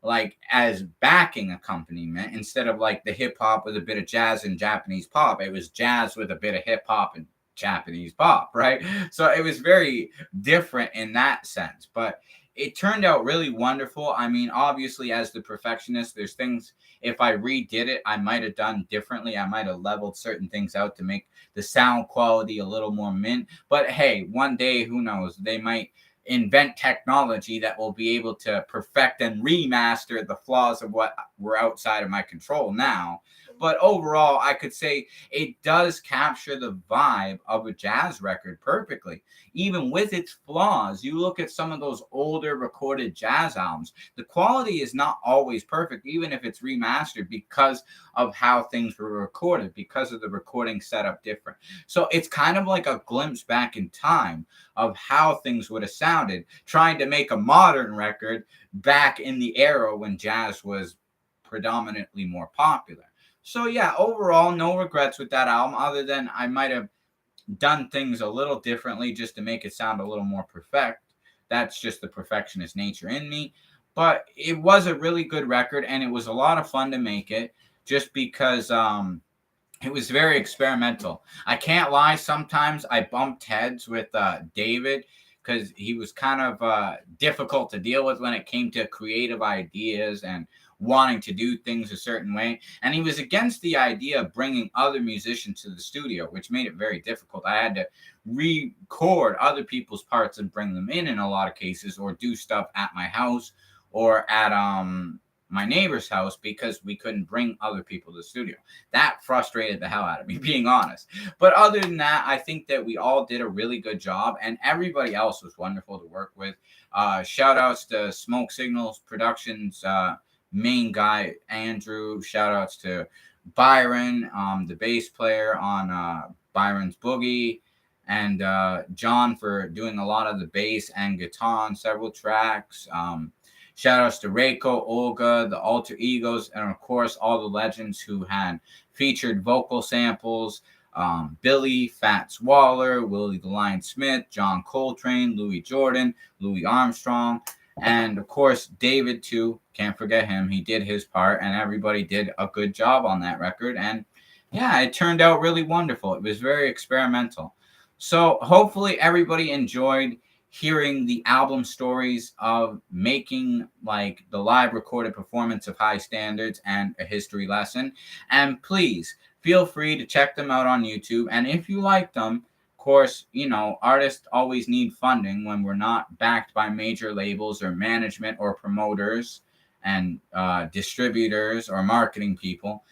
like as backing accompaniment, instead of like the hip hop with a bit of jazz and Japanese pop. It was jazz with a bit of hip hop and Japanese pop, right? So it was very different in that sense, but it turned out really wonderful. I mean, obviously, as the perfectionist, there's things, if I redid it, I might have done differently. I might have leveled certain things out to make the sound quality a little more mint. But hey, one day, who knows? They might invent technology that will be able to perfect and remaster the flaws of what were outside of my control now. But overall, I could say it does capture the vibe of a jazz record perfectly. Even with its flaws, you look at some of those older recorded jazz albums, the quality is not always perfect, even if it's remastered, because of how things were recorded, because of the recording setup different. So it's kind of like a glimpse back in time of how things would have sounded, trying to make a modern record back in the era when jazz was predominantly more popular. So yeah, overall, no regrets with that album, other than I might have done things a little differently just to make it sound a little more perfect. That's just the perfectionist nature in me. But it was a really good record, and it was a lot of fun to make it, just because it was very experimental. I can't lie, sometimes I bumped heads with David, because he was kind of difficult to deal with when it came to creative ideas and wanting to do things a certain way. And he was against the idea of bringing other musicians to the studio, which made it very difficult. I had to record other people's parts and bring them in a lot of cases, or do stuff at my house or at my neighbor's house, because we couldn't bring other people to the studio. That frustrated the hell out of me, being honest. But other than that, I think that we all did a really good job, and everybody else was wonderful to work with. Shout outs to Smoke Signals Productions main guy, Andrew. Shout outs to Byron, the bass player on Byron's Boogie, and John for doing a lot of the bass and guitar on several tracks. Shout outs to Reiko, Olga, the Alter Egos, and of course all the legends who had featured vocal samples. Billy, Fats Waller, Willie the Lion Smith, John Coltrane, Louis Jordan, Louis Armstrong, and of course David too. Can't forget him. He did his part, and everybody did a good job on that record. And yeah, it turned out really wonderful. It was very experimental. So hopefully everybody enjoyed hearing the album stories of making like the live recorded performance of High Standards and A History Lesson. And please feel free to check them out on YouTube. And if you like them, of course, artists always need funding when we're not backed by major labels or management or promoters and distributors or marketing people.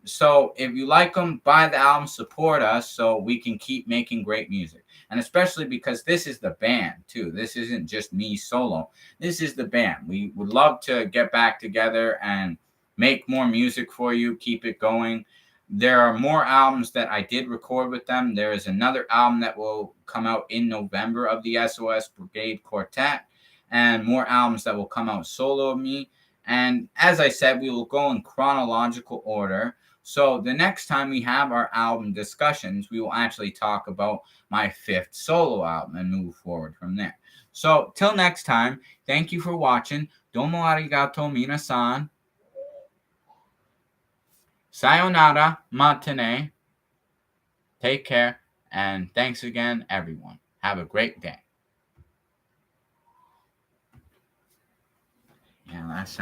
So if you like them, buy the album, support us so we can keep making great music. And especially because this is the band too. This isn't just me solo. This is the band. We would love to get back together and make more music for you, keep it going. There are more albums that I did record with them. There is another album that will come out in November of the S.O.S. Brigade Quartet, and more albums that will come out solo of me. And as I said, we will go in chronological order. So the next time we have our album discussions, we will actually talk about my 5th solo album and move forward from there. So till next time, thank you for watching. Domo arigato minasan. Sayonara, matane. Take care, and thanks again, everyone. Have a great day. Yeah, that's